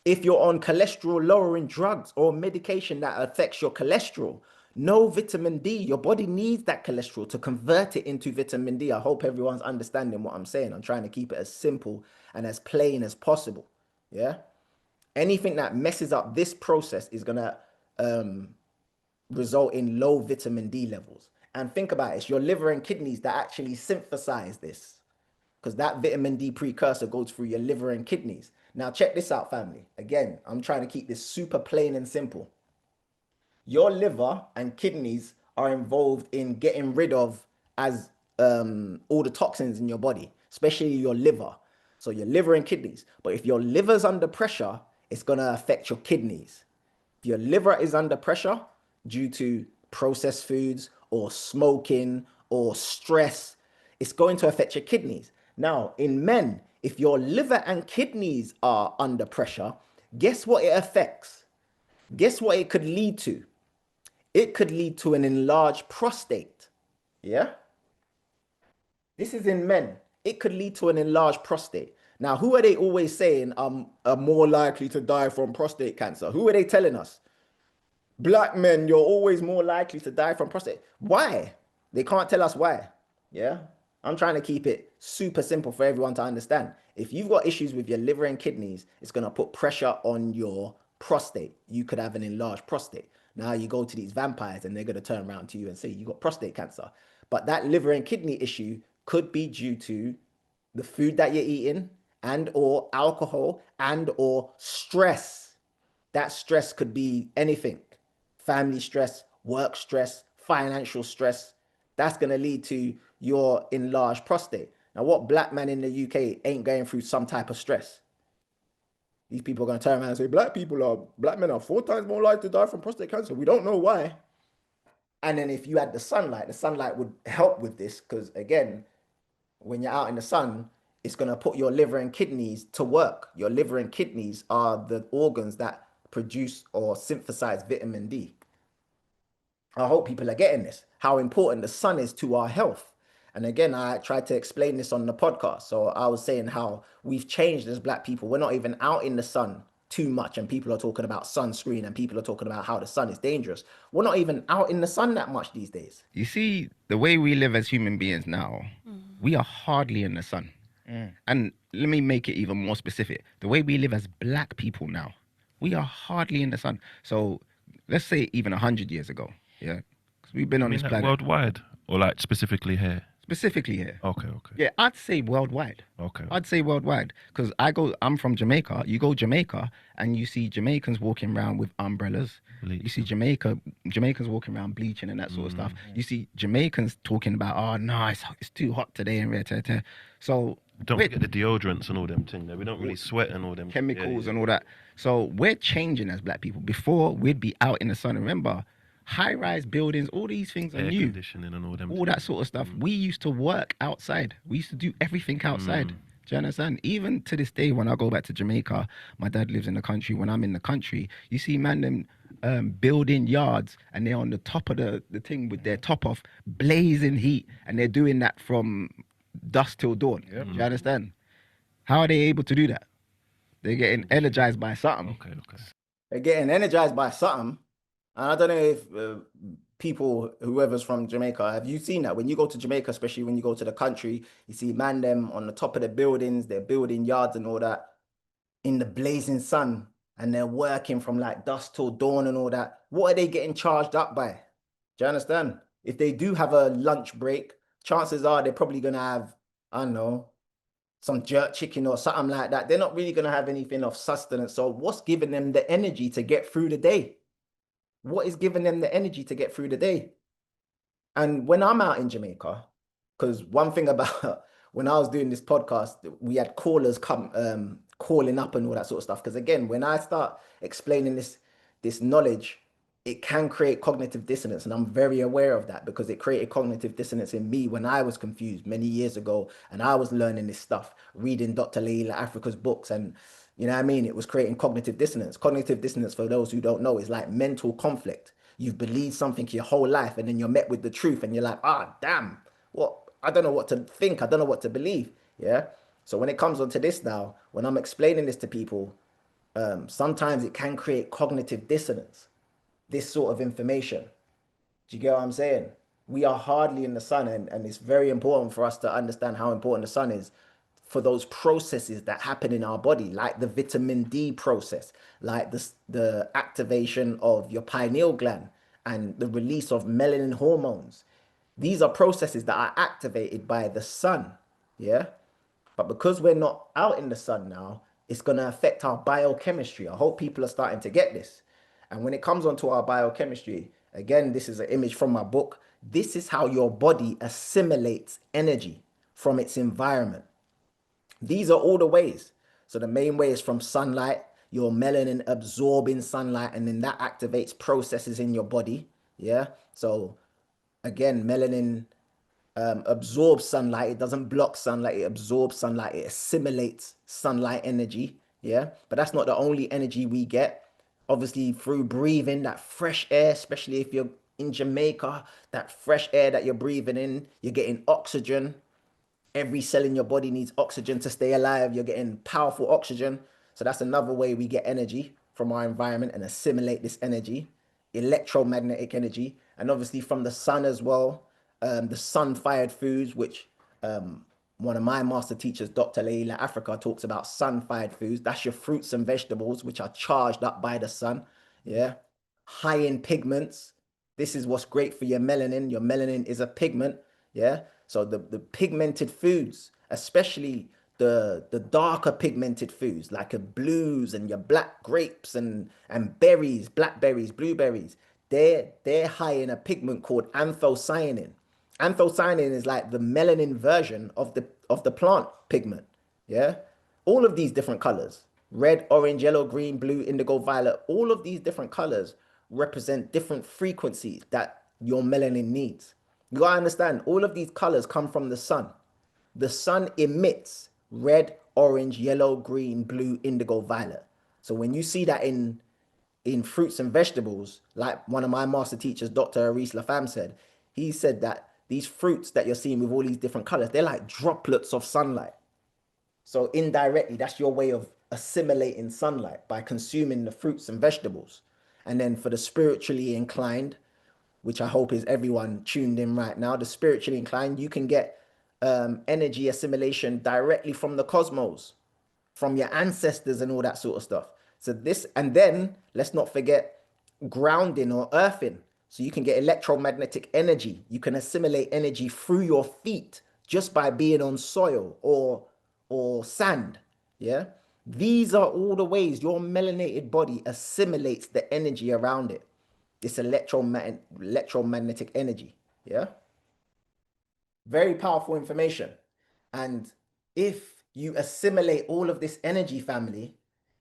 If you're on cholesterol lowering drugs or medication that affects your cholesterol, no vitamin D. Your body needs that cholesterol to convert it into vitamin D. I hope everyone's understanding what I'm saying. I'm trying to keep it as simple and as plain as possible. Yeah. Anything that messes up this process is going to result in low vitamin D levels. And think about it. It's your liver and kidneys that actually synthesize this, because that vitamin D precursor goes through your liver and kidneys. Now, check this out, family. Again, I'm trying to keep this super plain and simple. Your liver and kidneys are involved in getting rid of all the toxins in your body, especially your liver. So your liver and kidneys. But if your liver's under pressure, it's going to affect your kidneys. If your liver is under pressure due to processed foods or smoking or stress, it's going to affect your kidneys. Now, in men, if your liver and kidneys are under pressure, guess what it affects? Guess what it could lead to? It could lead to an enlarged prostate. Yeah? This is in men. It could lead to an enlarged prostate. Now, who are they always saying are more likely to die from prostate cancer? Who are they telling us? Black men, you're always more likely to die from prostate. Why? They can't tell us why. Yeah? I'm trying to keep it super simple for everyone to understand. If you've got issues with your liver and kidneys, it's going to put pressure on your prostate. You could have an enlarged prostate. Now you go to these vampires and they're going to turn around to you and say you got prostate cancer. But that liver and kidney issue could be due to the food that you're eating and or alcohol and or stress. That stress could be anything. Family stress, work stress, financial stress. That's going to lead to your enlarged prostate. Now, what black man in the UK ain't going through some type of stress? These people are going to turn around and say, black men are 4 times more likely to die from prostate cancer. We don't know why. And then if you had the sunlight would help with this, because again, when you're out in the sun, it's going to put your liver and kidneys to work. Your liver and kidneys are the organs that produce or synthesize vitamin D. I hope people are getting this, how important the sun is to our health. And again, I tried to explain this on the podcast. So I was saying how we've changed as black people. We're not even out in the sun too much. And people are talking about sunscreen and people are talking about how the sun is dangerous. We're not even out in the sun that much these days. You see, the way we live as human beings now, we are hardly in the sun. And let me make it even more specific. The way we live as black people now, we are hardly in the sun. So let's say even 100 years ago, yeah? Because we've been on this planet. Worldwide or like specifically here? Specifically here. Okay. Yeah, I'd say worldwide. Okay. I'd say worldwide. Because I'm from Jamaica. You go Jamaica and you see Jamaicans walking around with umbrellas. You see Jamaicans walking around bleaching and that sort of stuff. You see Jamaicans talking about, oh, no, it's too hot today and rare. So don't forget the deodorants and all them things. We don't really sweat and all them chemicals and all that. So we're changing as black people. Before, we'd be out in the sun. Remember, high-rise buildings, all these things are new. Air conditioning and all them. All that sort of stuff. We used to work outside. We used to do everything outside. Do you understand? Even to this day, when I go back to Jamaica, my dad lives in the country. When I'm in the country, you see man them building yards, and they're on the top of the thing with their top off, blazing heat, and they're doing that from dusk till dawn. Do you understand? How are they able to do that? They're getting energized by something. Okay. They're getting energized by something. And I don't know if people, whoever's from Jamaica, have you seen that? When you go to Jamaica, especially when you go to the country, you see man them on the top of the buildings, they're building yards and all that in the blazing sun, and they're working from like dusk till dawn and all that. What are they getting charged up by? Do you understand? If they do have a lunch break, chances are they're probably going to have, I don't know, some jerk chicken or something like that. They're not really going to have anything of sustenance. So what's giving them the energy to get through the day? What is giving them the energy to get through the day? And when I'm out in Jamaica, because one thing about when I was doing this podcast, we had callers come calling up and all that sort of stuff. Because again, when I start explaining this knowledge, it can create cognitive dissonance. And I'm very aware of that because it created cognitive dissonance in me when I was confused many years ago. And I was learning this stuff, reading Dr. Leila Africa's books. And you know what I mean? It was creating cognitive dissonance. Cognitive dissonance, for those who don't know, is like mental conflict. You've believed something your whole life and then you're met with the truth and you're like, damn, what? I don't know what to think. I don't know what to believe. Yeah. So when it comes onto this now, when I'm explaining this to people, sometimes it can create cognitive dissonance, this sort of information. Do you get what I'm saying? We are hardly in the sun, and it's very important for us to understand how important the sun is for those processes that happen in our body, like the vitamin D process, like the activation of your pineal gland and the release of melanin hormones. These are processes that are activated by the sun, yeah? But because we're not out in the sun now, it's going to affect our biochemistry. I hope people are starting to get this. And when it comes onto our biochemistry, again, this is an image from my book. This is how your body assimilates energy from its environment. These are all the ways. So the main way is from sunlight, your melanin absorbing sunlight, and then that activates processes in your body. Yeah. So again, melanin absorbs sunlight. It doesn't block sunlight. It absorbs sunlight. It assimilates sunlight energy. Yeah. But that's not the only energy we get. Obviously, through breathing that fresh air, especially if you're in Jamaica, that fresh air that you're breathing in, you're getting oxygen. Every cell in your body needs oxygen to stay alive. You're getting powerful oxygen. So that's another way we get energy from our environment and assimilate this energy, electromagnetic energy. And obviously from the sun as well, the sun-fired foods, which one of my master teachers, Dr. Leila Africa, talks about sun-fired foods. That's your fruits and vegetables, which are charged up by the sun. Yeah. High in pigments. This is what's great for your melanin. Your melanin is a pigment. Yeah. So the pigmented foods, especially the darker pigmented foods, like your blues and your black grapes and berries, blackberries, blueberries, they're high in a pigment called anthocyanin. Anthocyanin is like the melanin version of the plant pigment. Yeah. All of these different colors, red, orange, yellow, green, blue, indigo, violet, all of these different colors represent different frequencies that your melanin needs. You gotta understand, all of these colors come from the sun. The sun emits red, orange, yellow, green, blue, indigo, violet. So when you see that in fruits and vegetables, like one of my master teachers, Dr. Aris Lafam said, he said that these fruits that you're seeing with all these different colors, they're like droplets of sunlight. So indirectly, that's your way of assimilating sunlight by consuming the fruits and vegetables. And then for the spiritually inclined, which I hope is everyone tuned in right now, the spiritually inclined, you can get energy assimilation directly from the cosmos, from your ancestors and all that sort of stuff. So this, and then let's not forget grounding or earthing. So you can get electromagnetic energy. You can assimilate energy through your feet just by being on soil or sand. Yeah. These are all the ways your melanated body assimilates the energy around it. This electromagnetic energy. Yeah. Very powerful information. And if you assimilate all of this energy, family,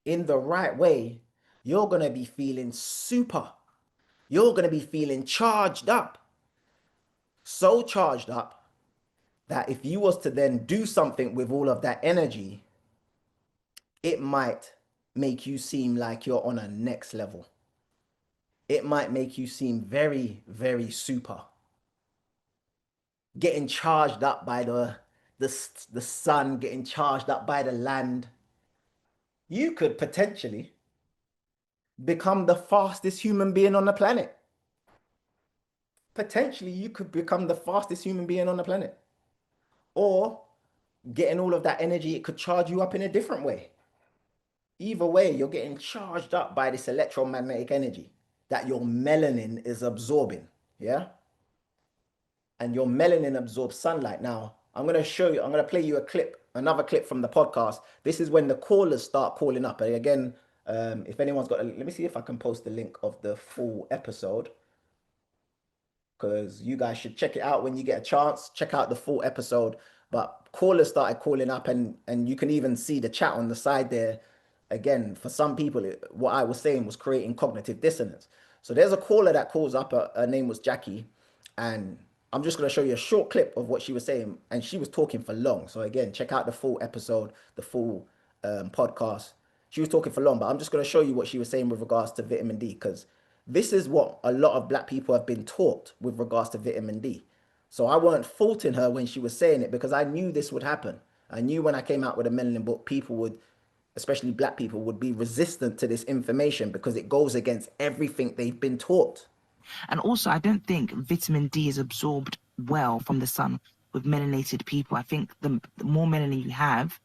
in the right way, you're going to be feeling super. You're going to be feeling charged up. So charged up that if you was to then do something with all of that energy, it might make you seem like you're on a next level. it might make you seem very, very super. Getting charged up by the sun, getting charged up by the land. You could potentially become the fastest human being on the planet. Potentially, you could become the fastest human being on the planet. Or getting all of that energy, it could charge you up in a different way. Either way, you're getting charged up by this electromagnetic energy that your melanin is absorbing, yeah? And your melanin absorbs sunlight. Now, I'm going to show you, I'm going to play you a clip, another clip from the podcast. This is when the callers start calling up. And again, if anyone's got, let me see if I can post the link of the full episode, because you guys should check it out when you get a chance. Check out the full episode. But callers started calling up, and you can even see the chat on the side there. Again, for some people, what I was saying was creating cognitive dissonance. So there's a caller that calls up, her name was Jackie, and I'm just going to show you a short clip of what she was saying, and she was talking for long. So again, check out the full episode, the full podcast. She was talking for long, but I'm just going to show you what she was saying with regards to vitamin D, because this is what a lot of black people have been taught with regards to vitamin D. So I weren't faulting her when she was saying it, because I knew this would happen. I knew when I came out with a melanin book, people would, especially black people, would be resistant to this information because it goes against everything they've been taught. And also, I don't think vitamin D is absorbed well from the sun with melanated people. I think the more melanin you have,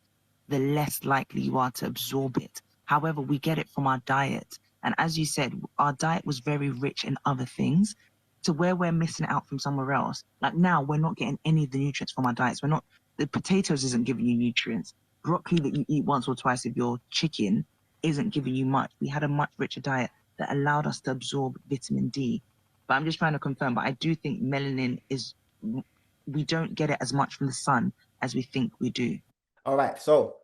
the less likely you are to absorb it. However, we get it from our diet. And as you said, our diet was very rich in other things, to where we're missing out from somewhere else. Like now, we're not getting any of the nutrients from our diets. The potatoes isn't giving you nutrients. Broccoli that you eat once or twice of your chicken isn't giving you much. We had a much richer diet that allowed us to absorb vitamin D. But I'm just trying to confirm, but I do think melanin we don't get it as much from the sun as we think we do. All right, so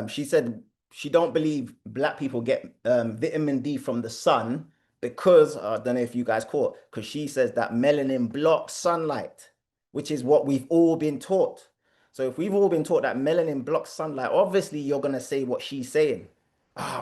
she said she don't believe black people get vitamin D from the sun because, I don't know if you guys caught, because she says that melanin blocks sunlight, which is what we've all been taught. So if we've all been taught that melanin blocks sunlight, obviously you're going to say what she's saying.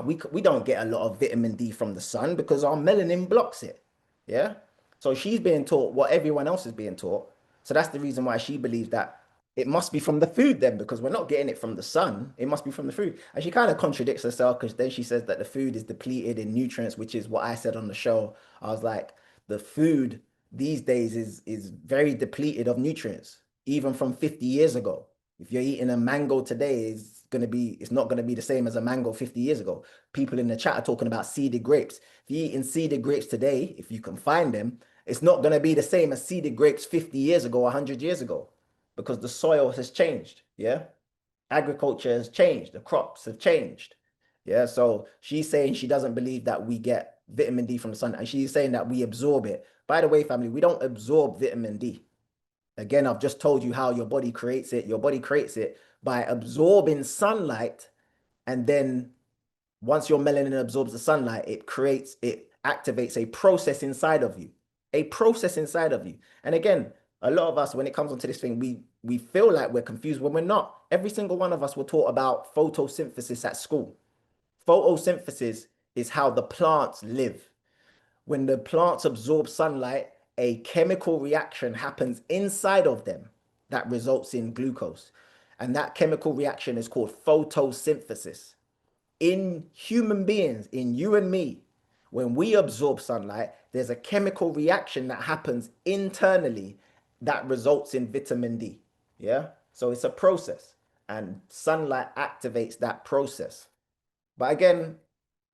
We don't get a lot of vitamin D from the sun because our melanin blocks it. Yeah. So she's being taught what everyone else is being taught. So that's the reason why she believes that it must be from the food then, because we're not getting it from the sun. It must be from the food. And she kind of contradicts herself, because then she says that the food is depleted in nutrients, which is what I said on the show. I was like, the food these days is very depleted of nutrients, even from 50 years ago. If you're eating a mango today, it's not gonna be the same as a mango 50 years ago. People in the chat are talking about seeded grapes. If you're eating seeded grapes today, if you can find them, it's not gonna be the same as seeded grapes 50 years ago, 100 years ago, because the soil has changed. Yeah, agriculture has changed. The crops have changed. Yeah, so she's saying she doesn't believe that we get vitamin D from the sun, and she's saying that we absorb it. By the way, family, we don't absorb vitamin D. Again, I've just told you how your body creates it. Your body creates it by absorbing sunlight, and then once your melanin absorbs the sunlight, it activates a process inside of you. A process inside of you. And again, a lot of us, when it comes onto this thing, we feel like we're confused when we're not. Every single one of us were taught about photosynthesis at school. Photosynthesis is how the plants live. When the plants absorb sunlight, a chemical reaction happens inside of them that results in glucose. And that chemical reaction is called photosynthesis. In human beings, in you and me, when we absorb sunlight, there's a chemical reaction that happens internally that results in vitamin D. Yeah. So it's a process, and sunlight activates that process. But again,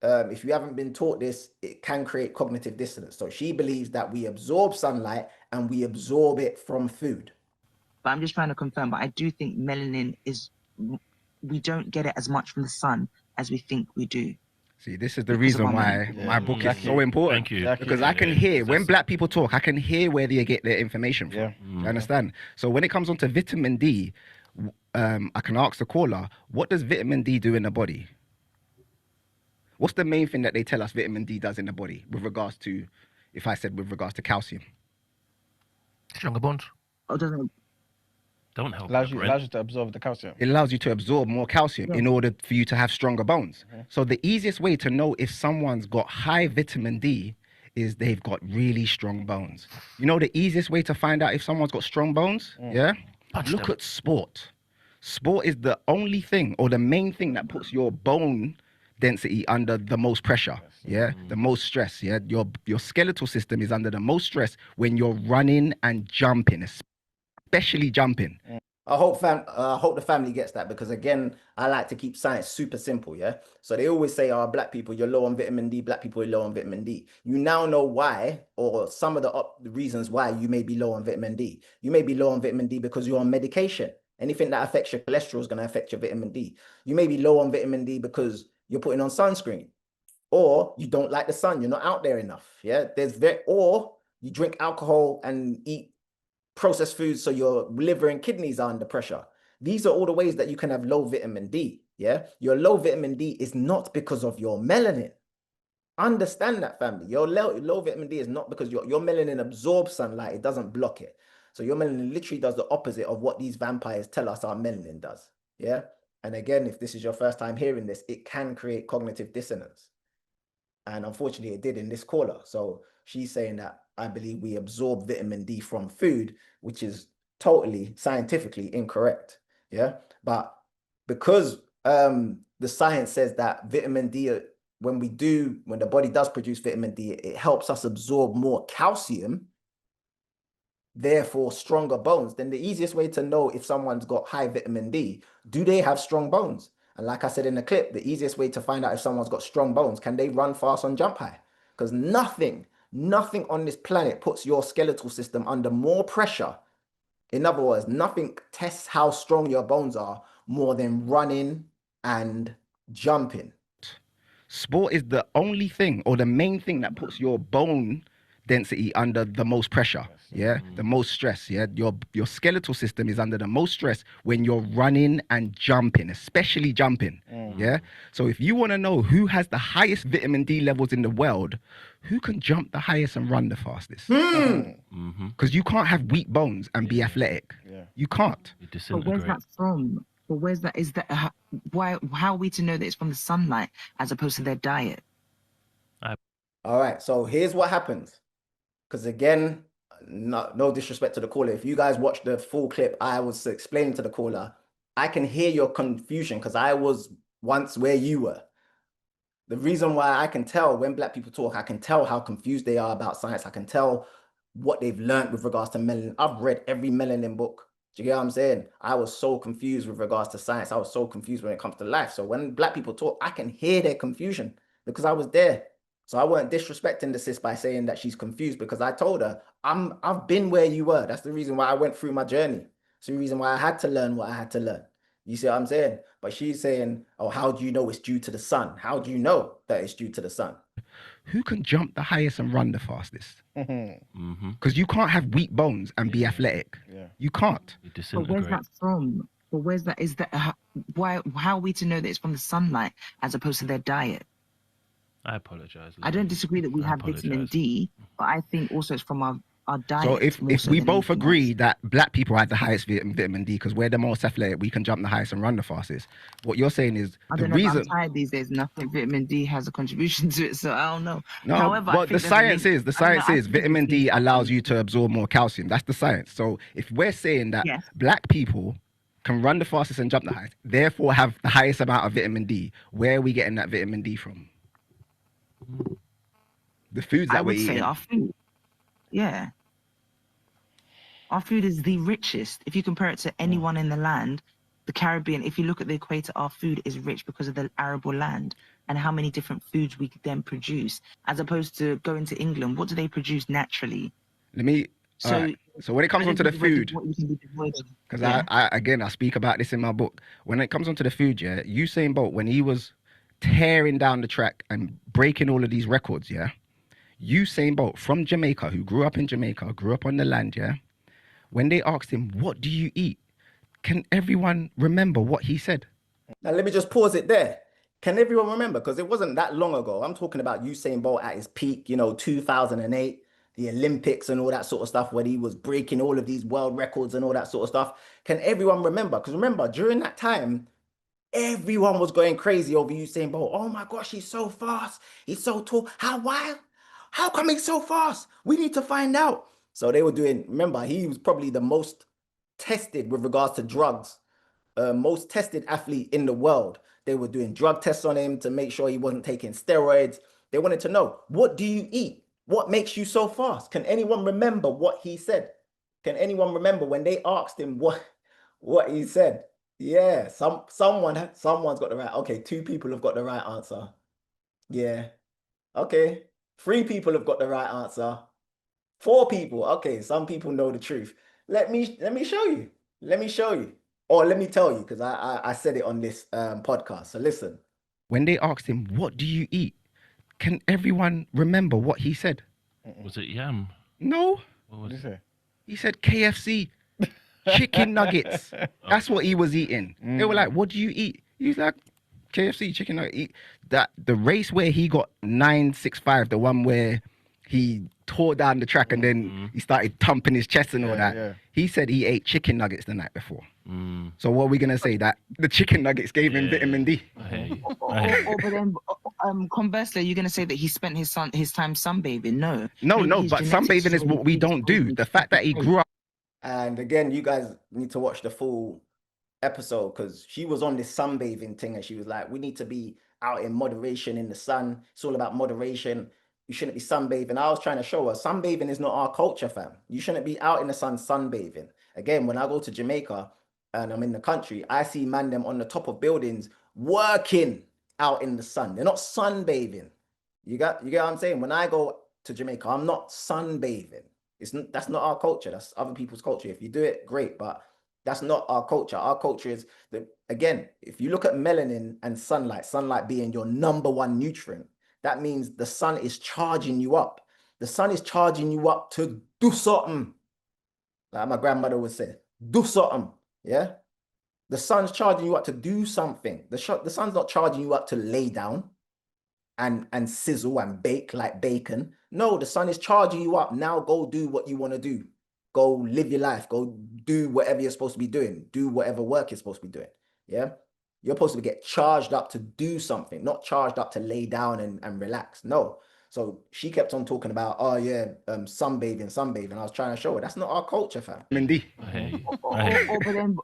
if you haven't been taught this, it can create cognitive dissonance. So she believes that we absorb sunlight and we absorb it from food. But I'm just trying to confirm, but I do think melanin we don't get it as much from the sun as we think we do. See, this is the reason why my book is so important. Thank you. Because I can hear, when black people talk, I can hear where they get their information from. You understand? So when it comes on to vitamin D, I can ask the caller, what does vitamin D do in the body? What's the main thing that they tell us vitamin D does in the body with regards to, if I said with regards to calcium? Stronger bones. Oh, doesn't Don't help. Allows you to absorb the calcium. It allows you to absorb more calcium in order for you to have stronger bones. So the easiest way to know if someone's got high vitamin D is they've got really strong bones. You know the easiest way to find out if someone's got strong bones? Yeah? Look at sport. Sport is the only thing or the main thing that puts your bone density under the most pressure, yeah, the most stress, yeah. Your skeletal system is under the most stress when you're running and jumping, especially jumping. I hope the family gets that, because again, I like to keep science super simple, yeah? So they always say, oh, black people, you're low on vitamin D, black people are low on vitamin D. You now know why, or some of the reasons why you may be low on vitamin D. You may be low on vitamin D because you're on medication. Anything that affects your cholesterol is going to affect your vitamin D. You may be low on vitamin D because you're putting on sunscreen, or you don't like the sun, you're not out there enough, yeah? Or you drink alcohol and eat processed foods, so your liver and kidneys are under pressure. These are all the ways that you can have low vitamin D, yeah? Your low vitamin D is not because of your melanin. Understand that, family. Your low vitamin D is not because your melanin absorbs sunlight, it doesn't block it. So your melanin literally does the opposite of what these vampires tell us our melanin does, yeah? And again, if this is your first time hearing this, it can create cognitive dissonance. And unfortunately, it did in this caller. So she's saying that I believe we absorb vitamin D from food, which is totally scientifically incorrect. Yeah. But because the science says that vitamin D, when the body does produce vitamin D, it helps us absorb more calcium, therefore stronger bones. Then the easiest way to know if someone's got high vitamin D, do they have strong bones? And like I said in the clip, the easiest way to find out if someone's got strong bones, can they run fast on jump high? Because nothing on this planet puts your skeletal system under more pressure. In other words, nothing tests how strong your bones are more than running and jumping. Sport is the only thing or the main thing that puts your bone density under the most pressure, yeah, the most stress, yeah. Your skeletal system is under the most stress when you're running and jumping, especially jumping, yeah. So if you want to know who has the highest vitamin D levels in the world, who can jump the highest and run the fastest? Because you can't have weak bones and be athletic. You can't. But where's that from? But where's that? Is that how are we to know that it's from the sunlight as opposed to their diet? All right, so here's what happens. Because again, no disrespect to the caller. If you guys watch the full clip, I was explaining to the caller, I can hear your confusion because I was once where you were. The reason why I can tell when black people talk, I can tell how confused they are about science. I can tell what they've learned with regards to melanin. I've read every melanin book. Do you get what I'm saying? I was so confused with regards to science. I was so confused when it comes to life. So when black people talk, I can hear their confusion because I was there. So I weren't disrespecting the sis by saying that she's confused, because I told her, I've been where you were. That's the reason why I went through my journey. It's the reason why I had to learn what I had to learn. You see what I'm saying? But she's saying, oh, how do you know it's due to the sun? How do you know that it's due to the sun? Who can jump the highest and run the fastest? Because you can't have weak bones and be athletic. You can't. But where's that from? But where's that? Is that how are we to know that it's from the sunlight as opposed to their diet? I apologize. I don't disagree that we have vitamin D, but I think also it's from our diet. So if we both agree that black people have the highest vitamin D because we're the most athletic, we can jump the highest and run the fastest. What you're saying is I don't know if I'm tired these days. Nothing vitamin D has a contribution to it, so I don't know. No, however, but the science is vitamin D allows you to absorb more calcium. That's the science. So if we're saying that black people can run the fastest and jump the highest, therefore have the highest amount of vitamin D, where are we getting that vitamin D from? The foods that we're eating. I would say our food. Yeah. Our food is the richest. If you compare it to anyone in the land, the Caribbean, if you look at the equator, our food is rich because of the arable land and how many different foods we then produce. As opposed to going to England, what do they produce naturally? So when it comes onto the food, because I speak about this in my book. When it comes onto the food, yeah, Usain Bolt, when he was tearing down the track and breaking all of these records, yeah, Usain Bolt from Jamaica, who grew up in Jamaica, grew up on the land, yeah, when they asked him, what do you eat? Can everyone remember what he said? Now, let me just pause it there. Can everyone remember? Because it wasn't that long ago. I'm talking about Usain Bolt at his peak, 2008, the Olympics and all that sort of stuff, when he was breaking all of these world records and all that sort of stuff. Can everyone remember? Because remember, during that time, everyone was going crazy over Usain Bolt. Oh my gosh, he's so fast. He's so tall. How wild? how come it's so fast? We need to find out. So they were doing, remember, he was probably the most tested with regards to drugs, most tested athlete in the world. They were doing drug tests on him to make sure he wasn't taking steroids. They wanted to know, what do you eat? What makes you so fast? Can anyone remember what he said? Can anyone remember when they asked him what he said? Yeah, someone's got the right. Okay, 2 people have got the right answer. Yeah. Okay. 3 people have got the right answer. 4 people. Okay, some people know the truth. Let me show you. Let me show you. Or let me tell you, because I said it on this podcast. So listen. When they asked him, what do you eat? Can everyone remember what he said? Was it yam? No. What was it? He said KFC, chicken nuggets. That's what he was eating. They were like, what do you eat? He's like, KFC, chicken nugget. That the race where he got 965, the one where he tore down the track and then he started thumping his chest and all that. Yeah. He said he ate chicken nuggets the night before. So what are we gonna say? That the chicken nuggets gave him vitamin D? Or but then, conversely, you're gonna say that he spent his time sunbathing? No. No. But sunbathing is what we don't do. The fact that he grew up. And again, you guys need to watch the full episode because she was on this sunbathing thing and she was like, we need to be out in moderation in the sun. It's all about moderation. You shouldn't be sunbathing. I was trying to show her sunbathing is not our culture, fam. You shouldn't be out in the sun sunbathing. Again, when I go to Jamaica and I'm in the country, I see man them on the top of buildings working out in the sun. They're not sunbathing. You get what I'm saying? When I go to Jamaica, I'm not sunbathing. That's not our culture. That's other people's culture. If you do it, great, but that's not our culture. Our culture is again, if you look at melanin and sunlight being your #1 nutrient, that means the sun is charging you up. The sun is charging you up to do something. Like my grandmother would say, do something. Yeah. The sun's charging you up to do something. The sun's not charging you up to lay down and sizzle and bake like bacon. No, the sun is charging you up. Now go do what you want to do. Go live your life. Go do whatever you're supposed to be doing. Do whatever work you're supposed to be doing. Yeah. You're supposed to get charged up to do something, not charged up to lay down and relax. No. So she kept on talking about, oh yeah, sunbathing. I was trying to show her that's not our culture, fam. Mindy. Or but then,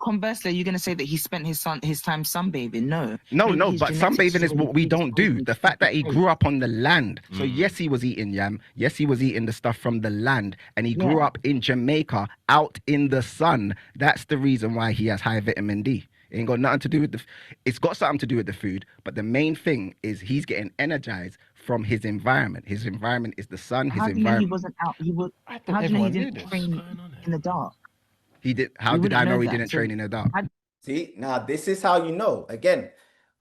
conversely, you're gonna say that he spent his time sunbathing? No. No. But sunbathing is what we don't do. The fact that he grew up on the land. So yes, he was eating yam. Yes, he was eating the stuff from the land, and he grew up in Jamaica, out in the sun. That's the reason why he has high vitamin D. It ain't got nothing to do with it's got something to do with the food, but the main thing is he's getting energized from his environment. His environment is the sun. How do you know he wasn't out? How do you know he didn't train in the dark? He did. How did I know he didn't train in the dark? See, now this is how you know. Again,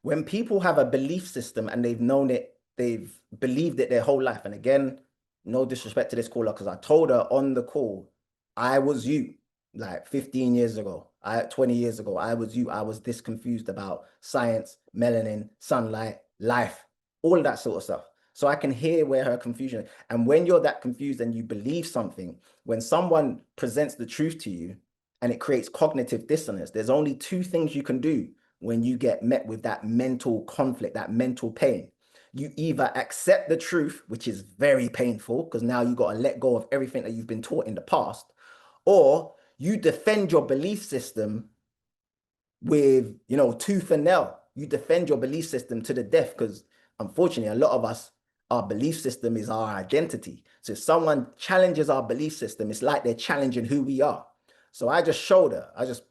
when people have a belief system and they've known it, they've believed it their whole life. And again, no disrespect to this caller, because I told her on the call, I was you. Like 15 years ago, 20 years ago, I was you. I was this confused about science, melanin, sunlight, life, all of that sort of stuff. So I can hear where her confusion is. And when you're that confused and you believe something, when someone presents the truth to you and it creates cognitive dissonance, there's only 2 things you can do when you get met with that mental conflict, that mental pain. You either accept the truth, which is very painful because now you got to let go of everything that you've been taught in the past, or you defend your belief system with, tooth and nail. You defend your belief system to the death because, unfortunately, a lot of us, our belief system is our identity. So if someone challenges our belief system, it's like they're challenging who we are. So I just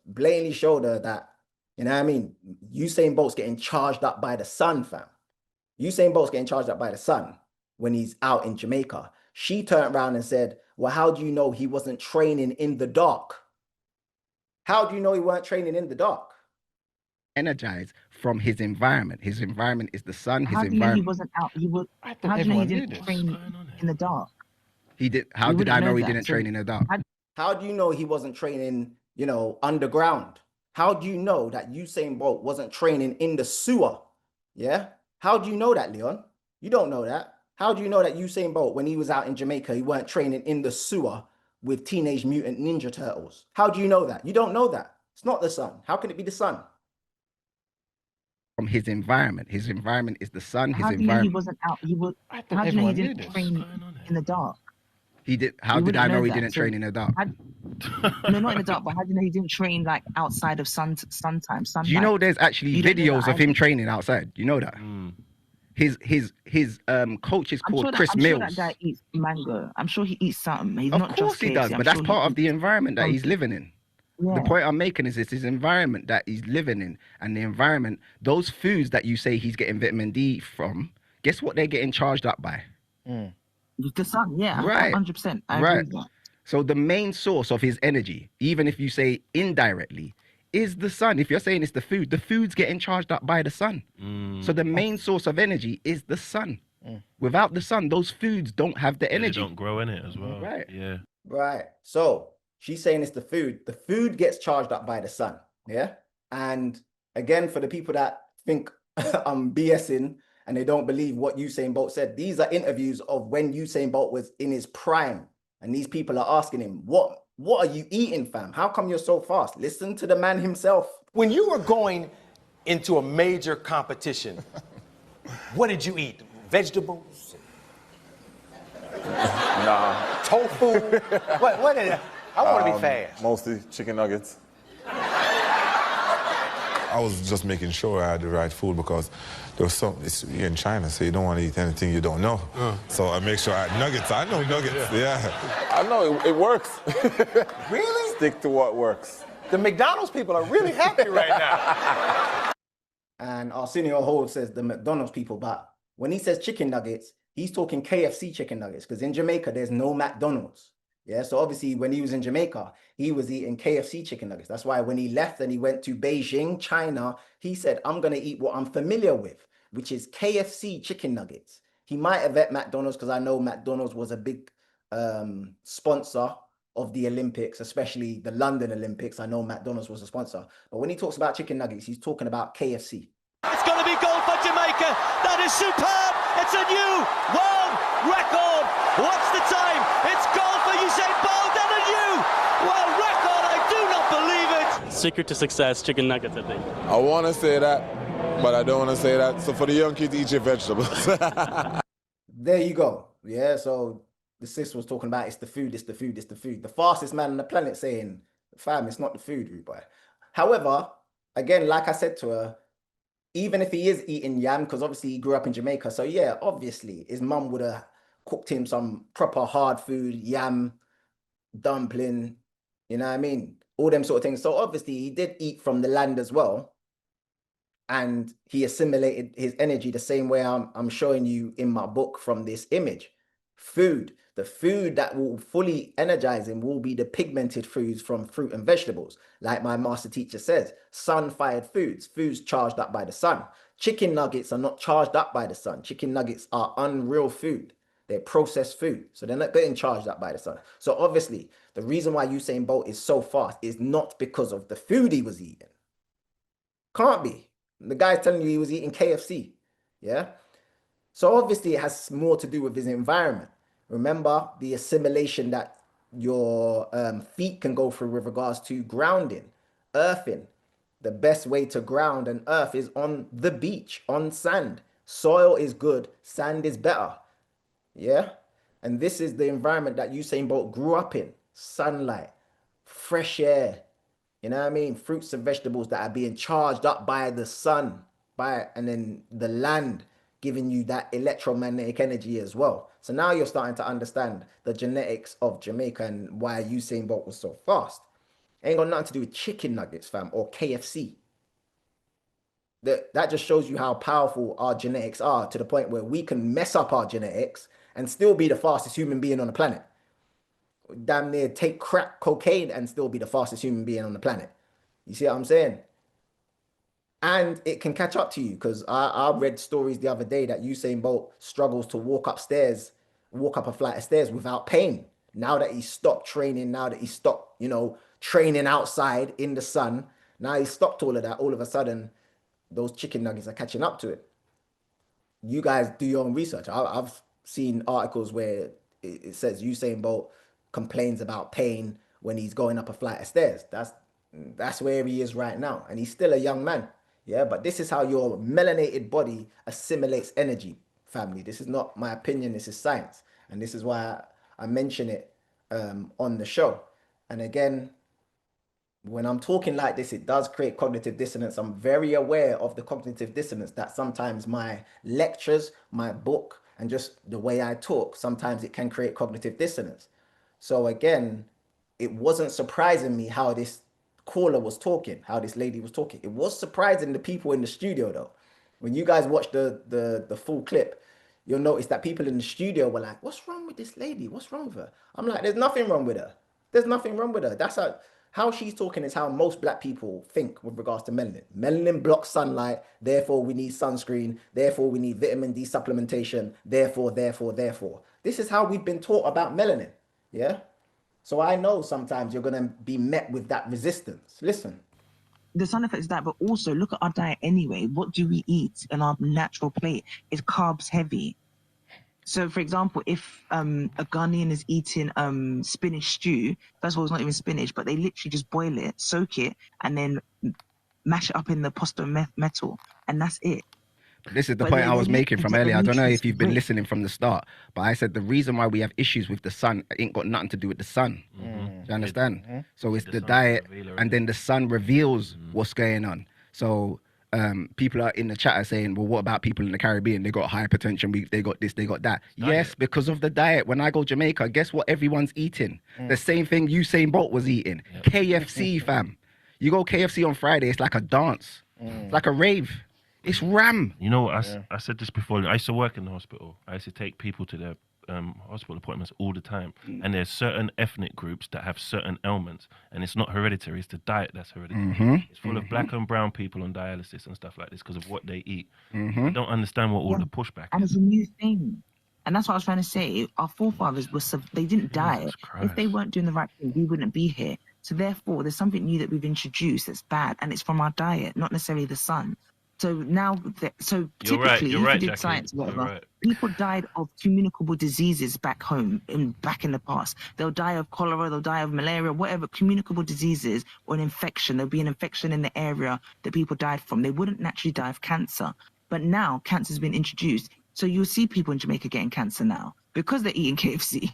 blatantly showed her that, you know what I mean? Usain Bolt's getting charged up by the sun, fam. Usain Bolt's getting charged up by the sun when he's out in Jamaica. She turned around and said, well, how do you know he wasn't training in the dark? How do you know he weren't training in the dark? Energized from his environment. His environment is the sun. How do you know he wasn't out? How do you know he didn't train in the dark? He did. How did I know he didn't train in the dark? How do you know he wasn't training, underground? How do you know that Usain Bolt wasn't training in the sewer? Yeah. How do you know that, Leon? You don't know that. How do you know that Usain Bolt, when he was out in Jamaica, he weren't training in the sewer with Teenage Mutant Ninja Turtles? How do you know that? You don't know that. It's not the sun. How can it be the sun? from his environment. His environment is the sun. His How do you know he environment. wasn't out? He was. thought How do you know he everyone knew didn't this. train in the dark? He did. How You did I wouldn't know he that. didn't So train in the dark? no, not in the dark, but how do you know he didn't train like outside of sun time? Do you know there's actually You don't know videos that of him either. training outside? You know that? His coach is called Chris I'm Mills. sure that guy eats mango. I'm sure he eats something. He's Of not course just he does, KFC. I'm but that's sure part he of the eats environment that he's something. living in. Yeah. The point I'm making is it's his environment that he's living in, and the environment, those foods that you say he's getting vitamin D from, guess what they're getting charged up by? The sun, yeah, Right. 100%. I agree Right. with that. So the main source of his energy, even if you say indirectly, is the sun. If you're saying it's the food's getting charged up by the sun. So the main source of energy is the sun. Without the sun, those foods don't have the energy. They don't grow in it as well. Right. Yeah. Right. So she's saying it's the food. The food gets charged up by the sun. Yeah. And again, for the people that think I'm BSing and they don't believe what Usain Bolt said, these are interviews of when Usain Bolt was in his prime. And these people are asking him, what are you eating, fam? How come you're so fast? Listen to the man himself. When you were going into a major competition, what did you eat? Vegetables? Nah. Tofu? What is it? I want to be fast. Mostly chicken nuggets. I was just making sure I had the right food because there was you're in China, so you don't want to eat anything you don't know. So I make sure I had nuggets. I know nuggets, yeah. I know, it works. Really? Stick to what works. The McDonald's people are really happy right now. And Arsenio Hall says the McDonald's people, but when he says chicken nuggets, he's talking KFC chicken nuggets because in Jamaica, there's no McDonald's. Yeah, so obviously when he was in Jamaica, he was eating KFC chicken nuggets. That's why when he left and he went to Beijing, China, he said, I'm going to eat what I'm familiar with, which is KFC chicken nuggets. He might have ate McDonald's because I know McDonald's was a big sponsor of the Olympics, especially the London Olympics. I know McDonald's was a sponsor. But when he talks about chicken nuggets, he's talking about KFC. It's going to be goal for Jamaica. That is superb. It's a new world record. What's the time? It's goal for Usain Bolt and a new world record. I do not believe it. Secret to success, chicken nuggets, I think. I want to say that, but I don't want to say that. So for the young kids, eat your vegetables. There you go. Yeah, so the sis was talking about it's the food, it's the food, it's the food. The fastest man on the planet saying, fam, it's not the food, rude boy. However, again, like I said to her, even if he is eating yam, because obviously he grew up in Jamaica, so yeah, obviously his mum would have cooked him some proper hard food, yam, dumpling, you know what I mean? All them sort of things. So obviously he did eat from the land as well. And he assimilated his energy the same way I'm showing you in my book from this image. Food. The food that will fully energize him will be the pigmented foods from fruit and vegetables. Like my master teacher says, sun-fired foods, foods charged up by the sun. Chicken nuggets are not charged up by the sun. Chicken nuggets are unreal food. They're processed food. So they're not getting charged up by the sun. So obviously, the reason why Usain Bolt is so fast is not because of the food he was eating. Can't be. The guy's telling you he was eating KFC. Yeah? So obviously it has more to do with his environment. Remember the assimilation that your feet can go through with regards to grounding, earthing. The best way to ground and earth is on the beach, on sand. Soil is good, sand is better. Yeah? And this is the environment that Usain Bolt grew up in. Sunlight, fresh air, you know what I mean? Fruits and vegetables that are being charged up by the sun, and then the land giving you that electromagnetic energy as well. So now you're starting to understand the genetics of Jamaica and why Usain Bolt was so fast. Ain't got nothing to do with chicken nuggets, fam, or KFC. That just shows you how powerful our genetics are, to the point where we can mess up our genetics and still be the fastest human being on the planet. Damn near take crack cocaine and still be the fastest human being on the planet. You see what I'm saying? And it can catch up to you, because I read stories the other day that Usain Bolt struggles to walk up a flight of stairs without pain. Now that he stopped training, now that he stopped, training outside in the sun, now he stopped all of that, all of a sudden, those chicken nuggets are catching up to it. You guys do your own research. I've seen articles where it says Usain Bolt complains about pain when he's going up a flight of stairs. That's where he is right now. And he's still a young man. Yeah, but this is how your melanated body assimilates energy, family. This is not my opinion, this is science. And this is why I mention it on the show. And again, when I'm talking like this, it does create cognitive dissonance. I'm very aware of the cognitive dissonance that sometimes my lectures, my book, and just the way I talk, sometimes it can create cognitive dissonance. So again, it wasn't surprising me how this caller was talking, how this lady was talking. It was surprising the people in the studio though. When you guys watch the full clip, you'll notice that people in the studio were like, "What's wrong with this lady? What's wrong with her?" I'm like, "There's nothing wrong with her. There's nothing wrong with her." That's how she's talking is how most black people think with regards to melanin. Melanin blocks sunlight, therefore we need sunscreen, therefore we need vitamin D supplementation, therefore. This is how we've been taught about melanin. Yeah. So I know sometimes you're gonna be met with that resistance. Listen. The sun effect is that, but also look at our diet anyway. What do we eat in our natural plate? It's carbs heavy. So, for example, if a Ghanaian is eating spinach stew, first of all, it's not even spinach, but they literally just boil it, soak it, and then mash it up in the pasta metal, and that's it. This is the point I was making from earlier. I don't know if you've been listening from the start, but I said the reason why we have issues with the sun ain't got nothing to do with the sun. Do you understand? So it's the diet, and then the sun reveals what's going on. So people are in the chat are saying, well, what about people in the Caribbean? They got hypertension, they got this, they got that. Diet. Yes, because of the diet. When I go Jamaica, guess what everyone's eating? The same thing Usain Bolt was eating. KFC, fam. You go KFC on Friday, it's like a dance. It's like a rave. It's ram. You know what? I said this before. I used to work in the hospital. I used to take people to their hospital appointments all the time. And there's certain ethnic groups that have certain ailments. And it's not hereditary. It's the diet that's hereditary. It's full of black and brown people on dialysis and stuff like this because of what they eat. I don't understand what all the pushback And is. it's a new thing. And that's what I was trying to say. Our forefathers they didn't die. If they weren't doing the right thing, we wouldn't be here. So therefore, there's something new that we've introduced that's bad. And it's from our diet, not necessarily the sun. So now, typically, if you did science, whatever, people died of communicable diseases back home, back in the past. They'll die of cholera, they'll die of malaria, whatever, communicable diseases or an infection. There'll be an infection in the area that people died from. They wouldn't naturally die of cancer. But now cancer's been introduced. So you'll see people in Jamaica getting cancer now because they're eating KFC.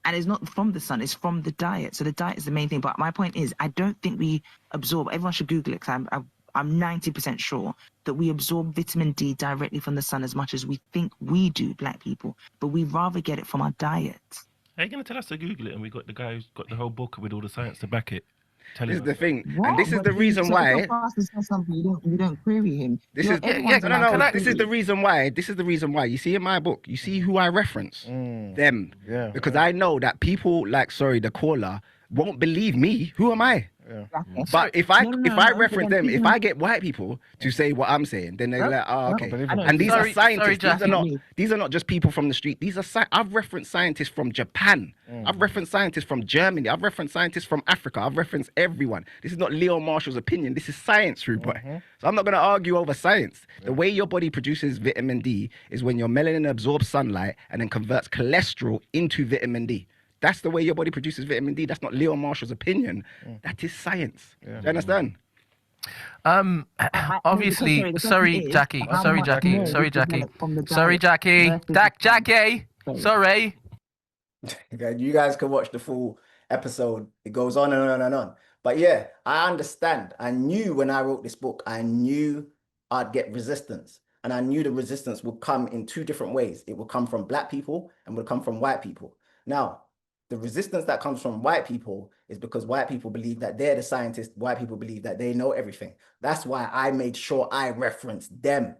And it's not from the sun, it's from the diet. So the diet is the main thing. But my point is, I don't think we absorb, everyone should Google it because I'm 90% sure that we absorb vitamin D directly from the sun as much as we think we do, black people, but we rather get it from our diet. Are you going to tell us to Google it and we got the guy who's got the whole book with all the science to back it? This is the thing, and this is the reason why. You don't query him. This is This is the reason why. This is the reason why. You see in my book, you see who I reference them, because I know that people like the caller won't believe me. Who am I? But if I reference them, if I get white people to say what I'm saying, then they're like, oh, okay. And these are scientists. These are not just people from the street. These are I've referenced scientists from Japan. I've referenced scientists from Germany. I've referenced scientists from Africa. I've referenced everyone. This is not Leo Marshall's opinion. This is science, rude boy. So I'm not going to argue over science. The way your body produces vitamin D is when your melanin absorbs sunlight and then converts cholesterol into vitamin D. That's the way your body produces vitamin D. That's not Leo Marshall's opinion. That is science. Do you understand? Obviously, sorry, Jackie. Sorry, Jackie. Sorry. You guys can watch the full episode. It goes on and on and on. But yeah, I understand. I knew when I wrote this book, I knew I'd get resistance. And I knew the resistance would come in two different ways. It would come from black people and would come from white people. Now, the resistance that comes from white people is because white people believe that they're the scientists. White people believe that they know everything. That's why I made sure I referenced them.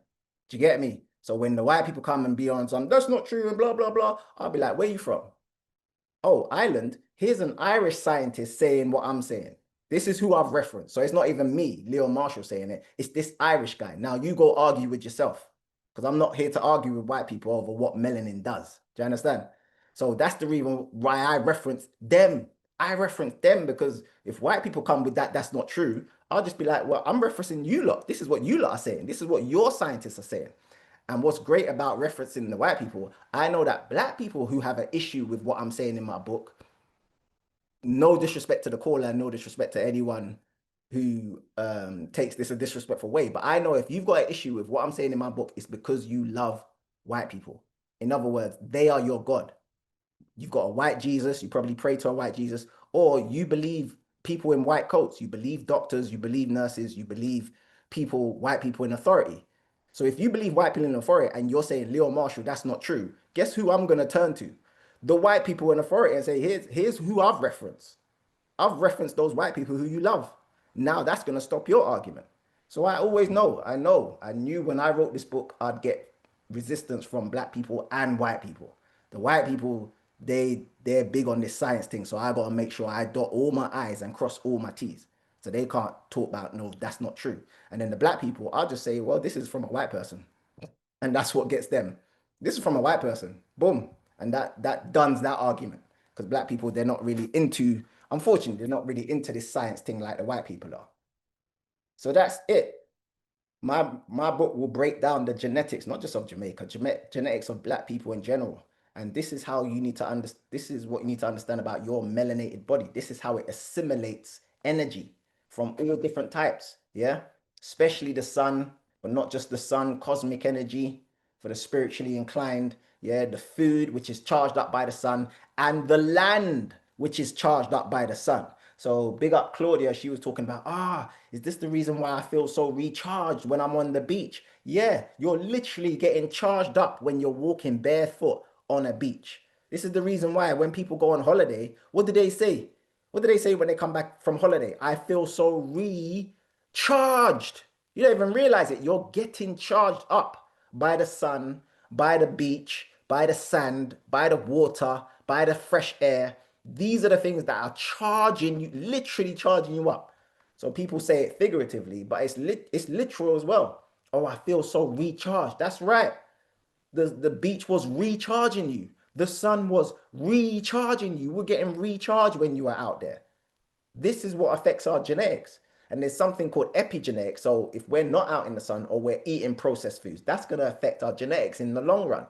Do you get me? So when the white people come and be on some, that's not true and blah, blah, blah, I'll be like, where you from? Oh, Ireland. Here's an Irish scientist saying what I'm saying. This is who I've referenced. So it's not even me, Leo Marshall, saying it. It's this Irish guy. Now you go argue with yourself because I'm not here to argue with white people over what melanin does. Do you understand? So that's the reason why I reference them. I reference them because if white people come with that, that's not true. I'll just be like, well, I'm referencing you lot. This is what you lot are saying. This is what your scientists are saying. And what's great about referencing the white people, I know that black people who have an issue with what I'm saying in my book, no disrespect to the caller, no disrespect to anyone who takes this a disrespectful way. But I know if you've got an issue with what I'm saying in my book, it's because you love white people. In other words, they are your God. You've got a white Jesus, you probably pray to a white Jesus, or you believe people in white coats, you believe doctors, you believe nurses, you believe people, white people in authority. So if you believe white people in authority and you're saying, Leo Marshall, that's not true, guess who I'm going to turn to? The white people in authority and say, here's who I've referenced. I've referenced those white people who you love. Now that's going to stop your argument. So I always know, I knew when I wrote this book, I'd get resistance from black people and white people. The white people, they're big on this science thing. So I got to make sure I dot all my I's and cross all my T's. So they can't talk about, no, that's not true. And then the black people, I'll just say, well, this is from a white person. And that's what gets them. This is from a white person. Boom. And that duns that argument. Because black people, they're not really into, unfortunately, they're not really into this science thing like the white people are. So that's it. My book will break down the genetics, not just of Jamaica, genetics of black people in general. And this is how you need to understand, this is what you need to understand about your melanated body. This is how it assimilates energy from all different types, yeah? Especially the sun, but not just the sun, cosmic energy for the spiritually inclined, yeah? The food, which is charged up by the sun, and the land, which is charged up by the sun. So big up Claudia, she was talking about, is this the reason why I feel so recharged when I'm on the beach? Yeah, you're literally getting charged up when you're walking barefoot on a beach. This is the reason why when people go on holiday, what do they say? What do they say when they come back from holiday? I feel so recharged. You don't even realize it. You're getting charged up by the sun, by the beach, by the sand, by the water, by the fresh air. These are the things that are charging you, literally charging you up. So people say it figuratively, but it's literal as well. Oh, I feel so recharged. That's right. The beach was recharging you. The sun was recharging you. We're getting recharged when you are out there. This is what affects our genetics. And there's something called epigenetics. So if we're not out in the sun or we're eating processed foods, that's going to affect our genetics in the long run.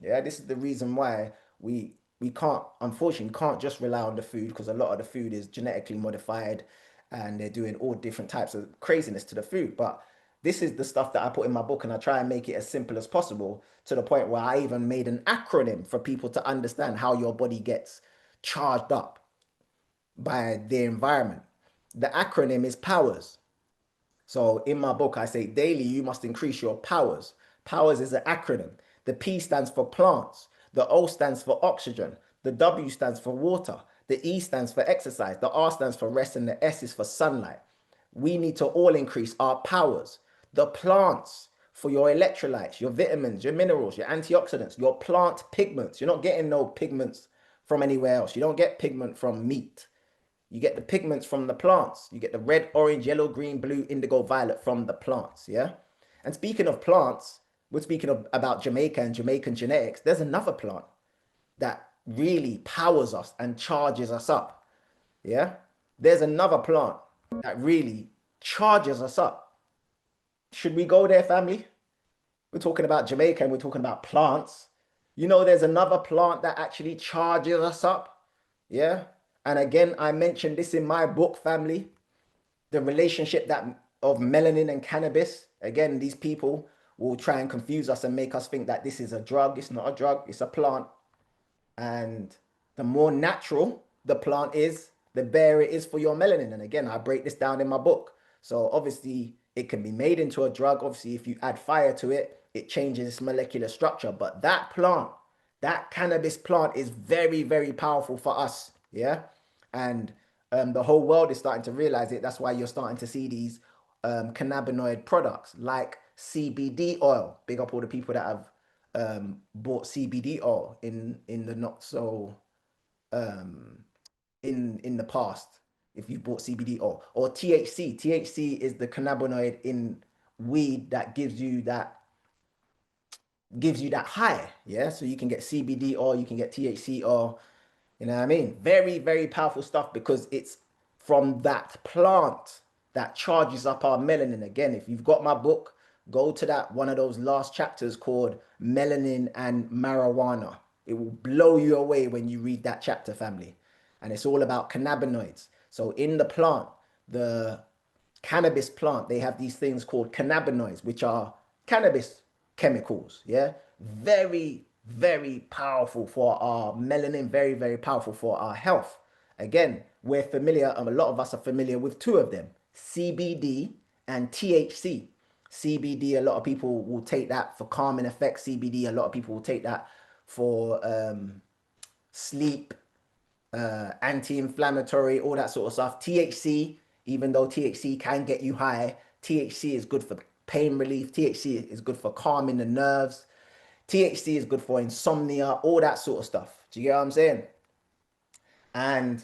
Yeah, this is the reason why we can't, unfortunately, can't just rely on the food, because a lot of the food is genetically modified and they're doing all different types of craziness to the food. But this is the stuff that I put in my book, and I try and make it as simple as possible, to the point where I even made an acronym for people to understand how your body gets charged up by the environment. The acronym is POWERS. So in my book, I say daily you must increase your POWERS. POWERS is an acronym. The P stands for plants. The O stands for oxygen. The W stands for water. The E stands for exercise. The R stands for rest, and the S is for sunlight. We need to all increase our POWERS. The plants for your electrolytes, your vitamins, your minerals, your antioxidants, your plant pigments. You're not getting no pigments from anywhere else. You don't get pigment from meat. You get the pigments from the plants. You get the red, orange, yellow, green, blue, indigo, violet from the plants, yeah? And speaking of plants, we're speaking about Jamaica and Jamaican genetics. There's another plant that really powers us and charges us up, yeah? There's another plant that really charges us up. Should we go there, family? We're talking about Jamaica and we're talking about plants. You know, there's another plant that actually charges us up, yeah? And again, I mentioned this in my book, family, the relationship of melanin and cannabis. Again, these people will try and confuse us and make us think that this is a drug. It's not a drug, it's a plant. And the more natural the plant is, the better it is for your melanin. And again, I break this down in my book. So obviously it can be made into a drug. Obviously, if you add fire to it, it changes its molecular structure. But that plant, that cannabis plant, is very, very powerful for us. Yeah. And the whole world is starting to realize it. That's why you're starting to see these cannabinoid products like CBD oil. Big up all the people that have bought CBD oil in the not so in the past. If you bought CBD oil, or THC. THC is the cannabinoid in weed that gives you that high. Yeah, so you can get CBD oil, you can get THC oil. You know what I mean? Very, very powerful stuff, because it's from that plant that charges up our melanin. Again, if you've got my book, go to that one of those last chapters called Melanin and Marijuana. It will blow you away when you read that chapter, family. And it's all about cannabinoids. So in the plant, the cannabis plant, they have these things called cannabinoids, which are cannabis chemicals. Yeah, very, very powerful for our melanin, very, very powerful for our health. Again, we're familiar, a lot of us are familiar with two of them, CBD and THC. CBD, a lot of people will take that for calming effects. CBD, a lot of people will take that for sleep, anti-inflammatory, all that sort of stuff. THC, even though THC can get you high, THC is good for pain relief. THC is good for calming the nerves. THC is good for insomnia, all that sort of stuff. Do you get what I'm saying? And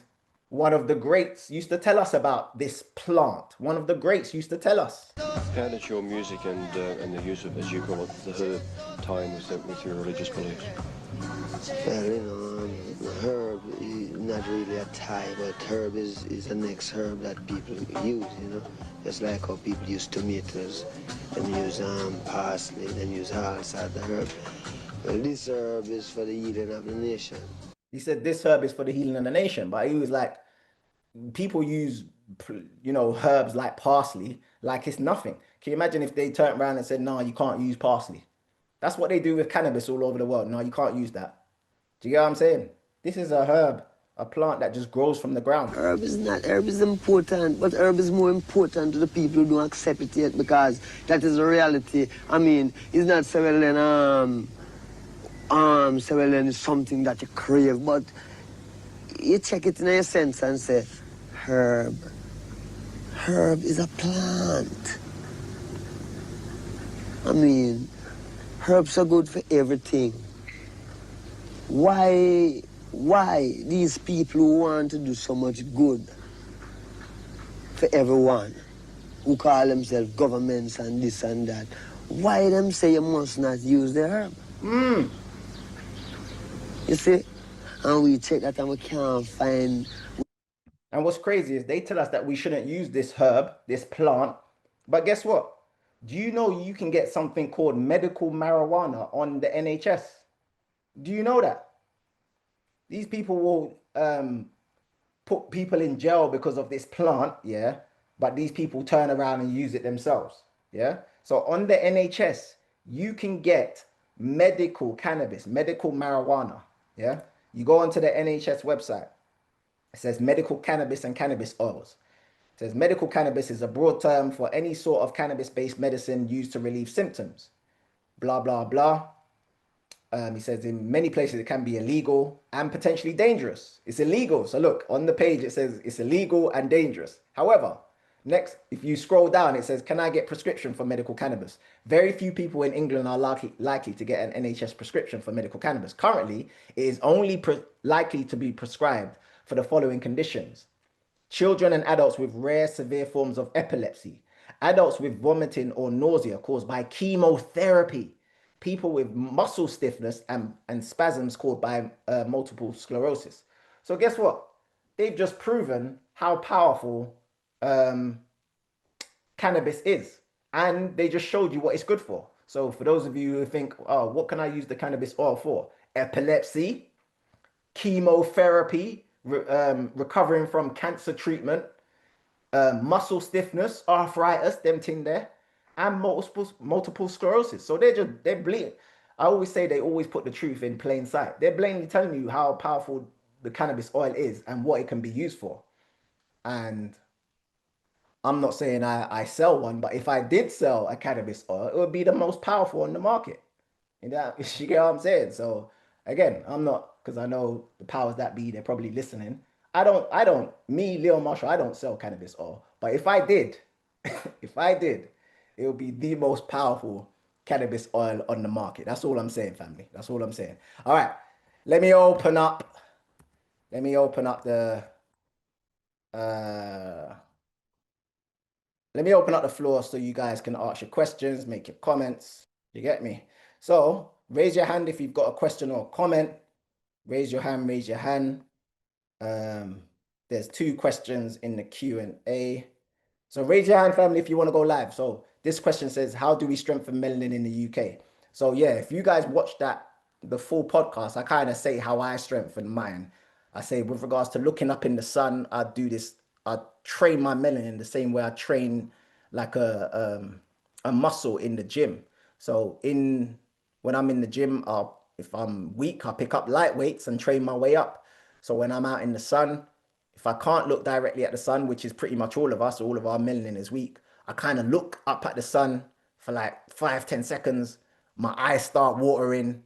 one of the greats used to tell us about this plant. One of the greats used to tell us. How did your music and the use of, as you call it, the herb, tie in with your religious beliefs? Well, you know, herb is not really a tie, but herb is the next herb that people use, you know. Just like how people use tomatoes, and use parsley, then use all sorts of herb. Well, this herb is for the healing of the nation. He said this herb is for the healing of the nation, but he was like, people use, you know, herbs like parsley like it's nothing. Can you imagine if they turned around and said, no, you can't use parsley? That's what they do with cannabis all over the world. No, you can't use that. Do you get what I'm saying? This is a herb, a plant that just grows from the ground. Herb is important, but herb is more important to the people who don't accept it yet, because that is a reality. I mean, it's not so well then, so well then it's something that you crave, but you check it in your sense and say, herb. Herb is a plant. I mean, herbs are good for everything. Why these people who want to do so much good for everyone, who call themselves governments and this and that, why them say you must not use the herb? You see? And we check that and we can't find. And what's crazy is they tell us that we shouldn't use this herb, this plant. But guess what? Do you know you can get something called medical marijuana on the NHS? Do you know that? These people will put people in jail because of this plant, yeah? But these people turn around and use it themselves, yeah? So on the NHS, you can get medical cannabis, medical marijuana, yeah? You go onto the NHS website. It says medical cannabis and cannabis oils. It says medical cannabis is a broad term for any sort of cannabis-based medicine used to relieve symptoms. Blah, blah, blah. He says in many places it can be illegal and potentially dangerous. It's illegal. So look, on the page it says it's illegal and dangerous. However, next, if you scroll down, it says, can I get prescription for medical cannabis? Very few people in England are likely to get an NHS prescription for medical cannabis. Currently, it is only likely to be prescribed for the following conditions: children and adults with rare severe forms of epilepsy, adults with vomiting or nausea caused by chemotherapy, people with muscle stiffness and spasms caused by multiple sclerosis. So guess what? They've just proven how powerful cannabis is, and they just showed you what it's good for. So for those of you who think, oh, what can I use the cannabis oil for? Epilepsy, chemotherapy, recovering from cancer treatment, muscle stiffness, arthritis, them thing there, and multiple sclerosis. So they're bleeding. I always say they always put the truth in plain sight. They're blatantly telling you how powerful the cannabis oil is and what it can be used for. And I'm not saying I sell one, but if I did sell a cannabis oil, it would be the most powerful on the market. You know, you get what I'm saying? So again, I'm not, because I know the powers that be, they're probably listening. Me, Leo Marshall, I don't sell cannabis oil. But if I did, it would be the most powerful cannabis oil on the market. That's all I'm saying, family. That's all I'm saying. All right, let me open up the floor so you guys can ask your questions, make your comments. You get me? So raise your hand if you've got a question or a comment. Raise your hand. There's 2 questions in the Q&A. So raise your hand, family, if you want to go live. So this question says, how do we strengthen melanin in the UK? So yeah, if you guys watch the full podcast, I kind of say how I strengthen mine. I say with regards to looking up in the sun, I do this I train my melanin the same way I train like a muscle in the gym. So when I'm in the gym, if I'm weak, I pick up light weights and train my way up. So when I'm out in the sun, if I can't look directly at the sun, which is pretty much all of us, all of our melanin is weak, I kind of look up at the sun for like 5-10 seconds. My eyes start watering.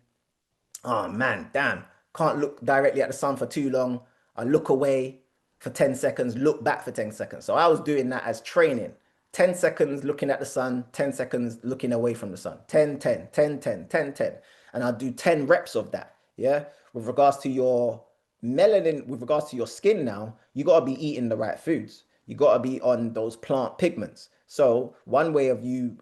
Oh man, damn. Can't look directly at the sun for too long. I look away for 10 seconds, look back for 10 seconds. So I was doing that as training. 10 seconds looking at the sun, 10 seconds looking away from the sun. 10, 10, 10, 10, 10, 10. And I'll do 10 reps of that. Yeah. With regards to your melanin, with regards to your skin now, you got to be eating the right foods. You got to be on those plant pigments. So one way of you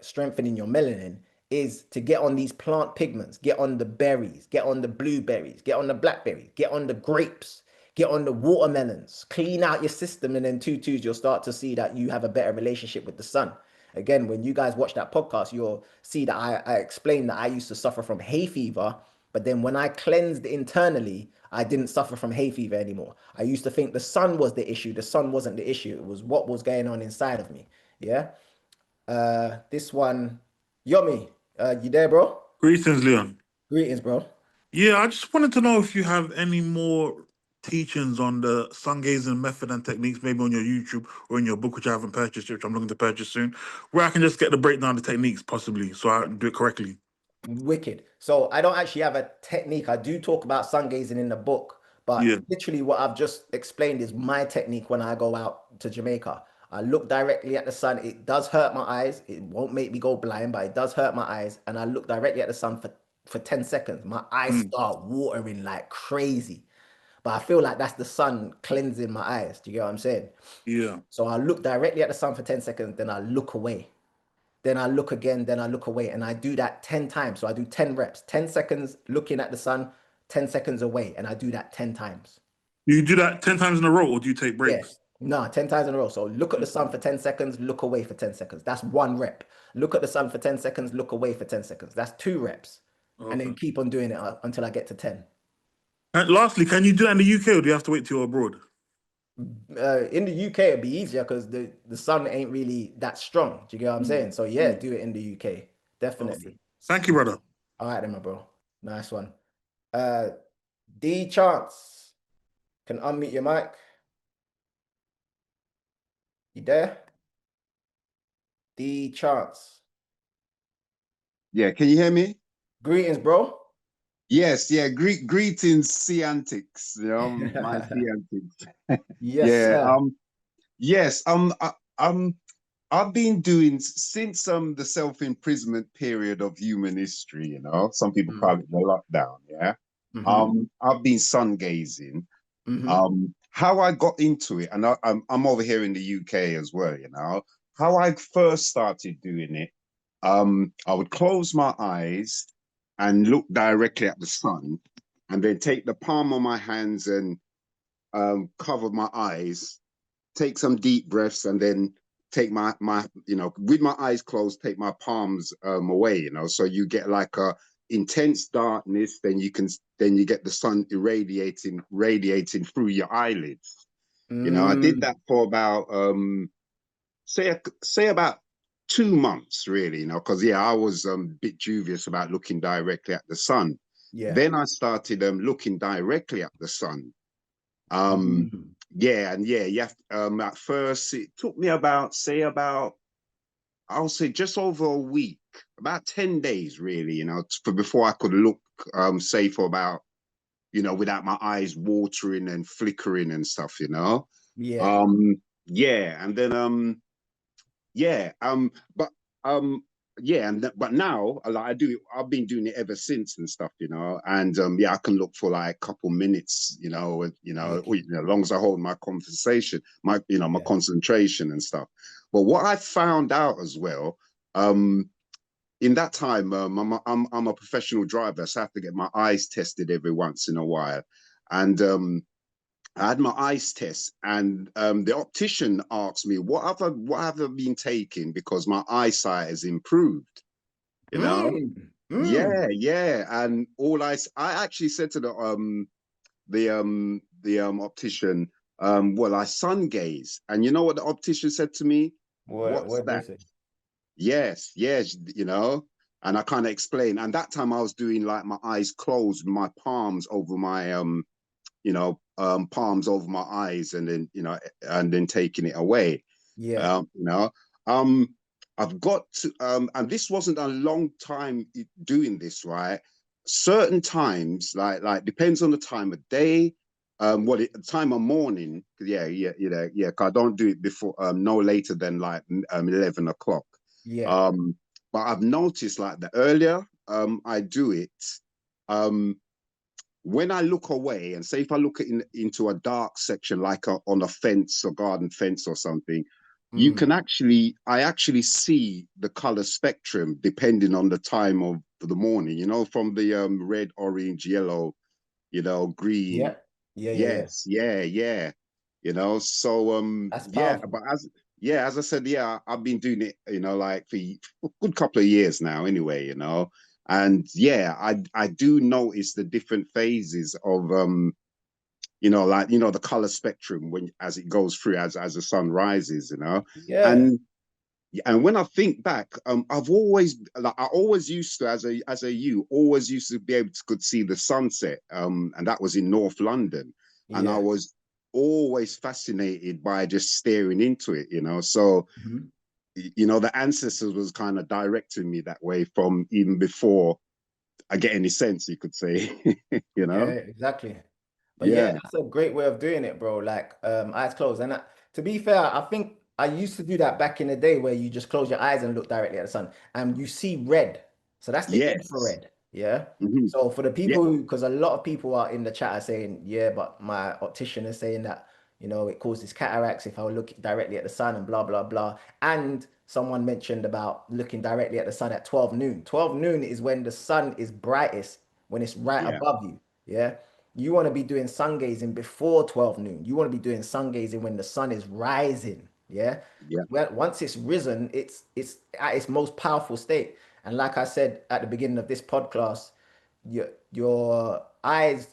strengthening your melanin is to get on these plant pigments, get on the berries, get on the blueberries, get on the blackberries, get on the grapes, get on the watermelons, clean out your system, and then two-twos, you'll start to see that you have a better relationship with the sun. Again, when you guys watch that podcast, you'll see that I explained that I used to suffer from hay fever, but then when I cleansed internally, I didn't suffer from hay fever anymore. I used to think the sun was the issue. The sun wasn't the issue. It was what was going on inside of me. Yeah. This one, Yomi, you there, bro? Greetings, Leon. Greetings, bro. Yeah, I just wanted to know if you have any more teachings on the sun gazing method and techniques, maybe on your YouTube or in your book, which I haven't purchased, which I'm looking to purchase soon, where I can just get the breakdown of the techniques, possibly, so I do it correctly. Wicked. So I don't actually have a technique. I do talk about sun gazing in the book, but Yeah. literally what I've just explained is my technique when I go out to Jamaica. I look directly at the sun. It does hurt my eyes. It won't make me go blind, but it does hurt my eyes. And I look directly at the sun for 10 seconds. My eyes start watering like crazy. But I feel like that's the sun cleansing my eyes. Do you get what I'm saying? Yeah. So I look directly at the sun for 10 seconds, then I look away. Then I look again, then I look away. And I do that 10 times. So I do 10 reps, 10 seconds looking at the sun, 10 seconds away. And I do that 10 times. You do that 10 times in a row, or do you take Yeah. breaks? No, 10 times in a row. So look at the sun for 10 seconds, look away for 10 seconds. That's one rep. Look at the sun for 10 seconds, look away for 10 seconds. That's 2 reps. And then keep on doing it until I get to 10. And lastly, can you do that in the UK, or do you have to wait till you're abroad? In the UK, it'd be easier because the sun ain't really that strong. Do you get what I'm saying? So yeah, do it in the UK. Definitely. Thank you, brother. All right then, my bro. Nice one. D Chance. Can unmute your mic. You there? D Chance. Yeah, can you hear me? Greetings, bro. Yes, yeah. Greetings, Seantics. You know, my Seantics. Yes, yeah. sir. Yes. I've been doing since the self-imprisonment period of human history. You know, some people call it the lockdown. Yeah. I've been sun gazing. How I got into it, and I'm over here in the UK as well. You know, how I first started doing it. I would close my eyes and look directly at the sun, and then take the palm of my hands and cover my eyes, take some deep breaths, and then take my with my eyes closed, take my palms away, you know, so you get like a intense darkness, then you get the sun radiating through your eyelids. You know, I did that for about say about 2 months, really, you know, because I was a bit dubious about looking directly at the sun. Yeah. Then I started looking directly at the sun. Yeah, and you have at first it took me about I'll say just over a week, about 10 days, really, you know, before I could look say for about, you know, without my eyes watering and flickering and stuff, you know. Yeah. Yeah, and then but now like I've been doing it ever since and stuff, you know, and I can look for like a couple minutes, you know, as long as I hold my conversation, my concentration and stuff. But what I found out as well, in that time, I'm a professional driver, so I have to get my eyes tested every once in a while, and I had my eyes test, and the optician asked me, what have I been taking, because my eyesight has improved, you know? Yeah. And I actually said to the optician, well, I sun gaze. And you know what the optician said to me? What's What did he that? say? Yes, yes, you know. And I kind of explained. And that time I was doing like my eyes closed, my palms over my palms over my eyes, and then and then taking it away. Yeah. I've got to, and this wasn't a long time doing this, right? Certain times, like depends on the time of day, time of morning. Yeah, 'cause I don't do it before, no later than like 11 o'clock. Yeah. But I've noticed like the earlier I do it, when I look away, and say if I look into a dark section, like on a fence or garden fence or something, you can I actually see the color spectrum depending on the time of the morning, from the red, orange, yellow, green. Yeah. Yes, yeah. So That's yeah, powerful. but as I said, I've been doing it, like for a good couple of years now anyway, and yeah, I do notice the different phases of the color spectrum as it goes through, as the sun rises, Yeah. and when I think back, I've always, like, I always used to, as a youth, always used to be able to could see the sunset, and that was in North London, and I Yeah. was always fascinated by just staring into it, So, the ancestors was kind of directing me that way from even before I get any sense, you could say, Yeah, exactly. But yeah, Yeah. that's a great way of doing it, bro. Like eyes closed. And to be fair, I think I used to do that back in the day where you just close your eyes and look directly at the sun and you see red. So that's the Yes. infrared. Yeah. Mhm. So for the Yeah. people who, because a lot of people are in the chat are saying, yeah, but my optician is saying that, it causes cataracts if I look directly at the sun and blah, blah, blah. And someone mentioned about looking directly at the sun at 12 noon. 12 noon is when the sun is brightest, when it's right Yeah. above you. Yeah. You want to be doing sun gazing before 12 noon. You want to be doing sun gazing when the sun is rising. Yeah. Yeah. Well, once it's risen, it's at its most powerful state. And like I said at the beginning of this podcast, your eyes,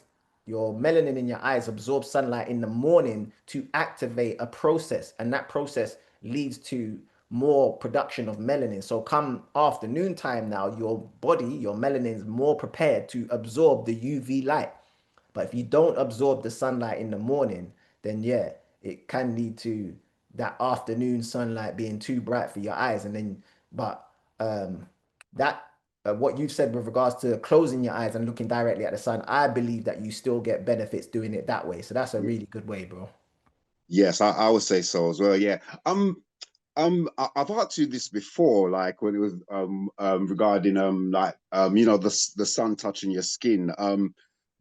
your melanin in your eyes absorb sunlight in the morning to activate a process, and that process leads to more production of melanin. So come afternoon time now, your body, your melanin is more prepared to absorb the UV light. But if you don't absorb the sunlight in the morning, then yeah, it can lead to that afternoon sunlight being too bright for your eyes. And then, but that what you've said with regards to closing your eyes and looking directly at the sun, I believe that you still get benefits doing it that way. So that's a really good way, bro. Yes, I would say so as well. Yeah. I've asked you this before, like when it was regarding the sun touching your skin.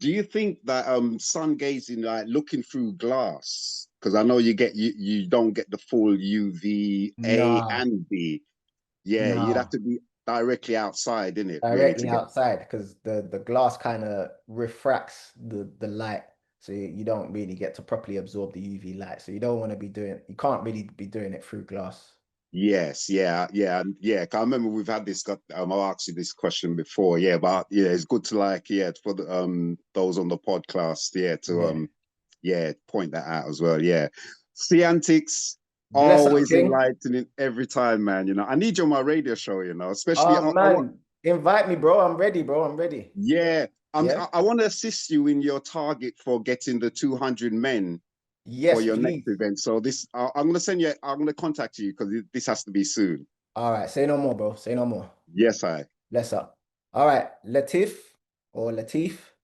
Do you think that sun gazing, like looking through glass, because I know you don't get the full UVA Nah, and B. Yeah, you'd have nah. to be directly outside, innit, really, to Directly get. outside because the glass kind of refracts the light, so you don't really get to properly absorb the UV light. So you can't really be doing it through glass. Yes, yeah. 'Cause I remember we've had this. I've asked you this question before. Yeah, but yeah, it's good to for the those on the podcast. Yeah, to Yeah. point that out as well. Yeah, see antics Bless up, always King. enlightening every time, man. I need you on my radio show. Especially Oh man, invite me, bro. I'm ready, bro. I'm ready. yeah. Yeah. I want to assist you in your target for getting the 200 men for Yes, your next please. event. So I'm gonna send you. I'm gonna contact you because this has to be soon. All right. Say no more, bro. Say no more. Yes, I. Bless up. All right, Latif,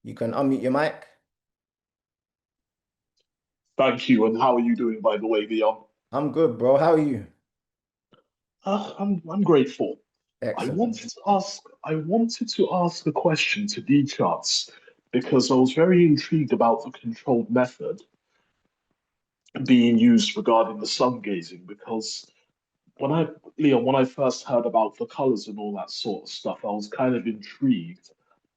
you can unmute your mic. Thank you. And how are you doing, by the way, Leon? I'm good, bro. How are you? I'm grateful. Excellent. I wanted to ask a question to D Charts because I was very intrigued about the controlled method being used regarding the sun gazing. Because when I first heard about the colors and all that sort of stuff, I was kind of intrigued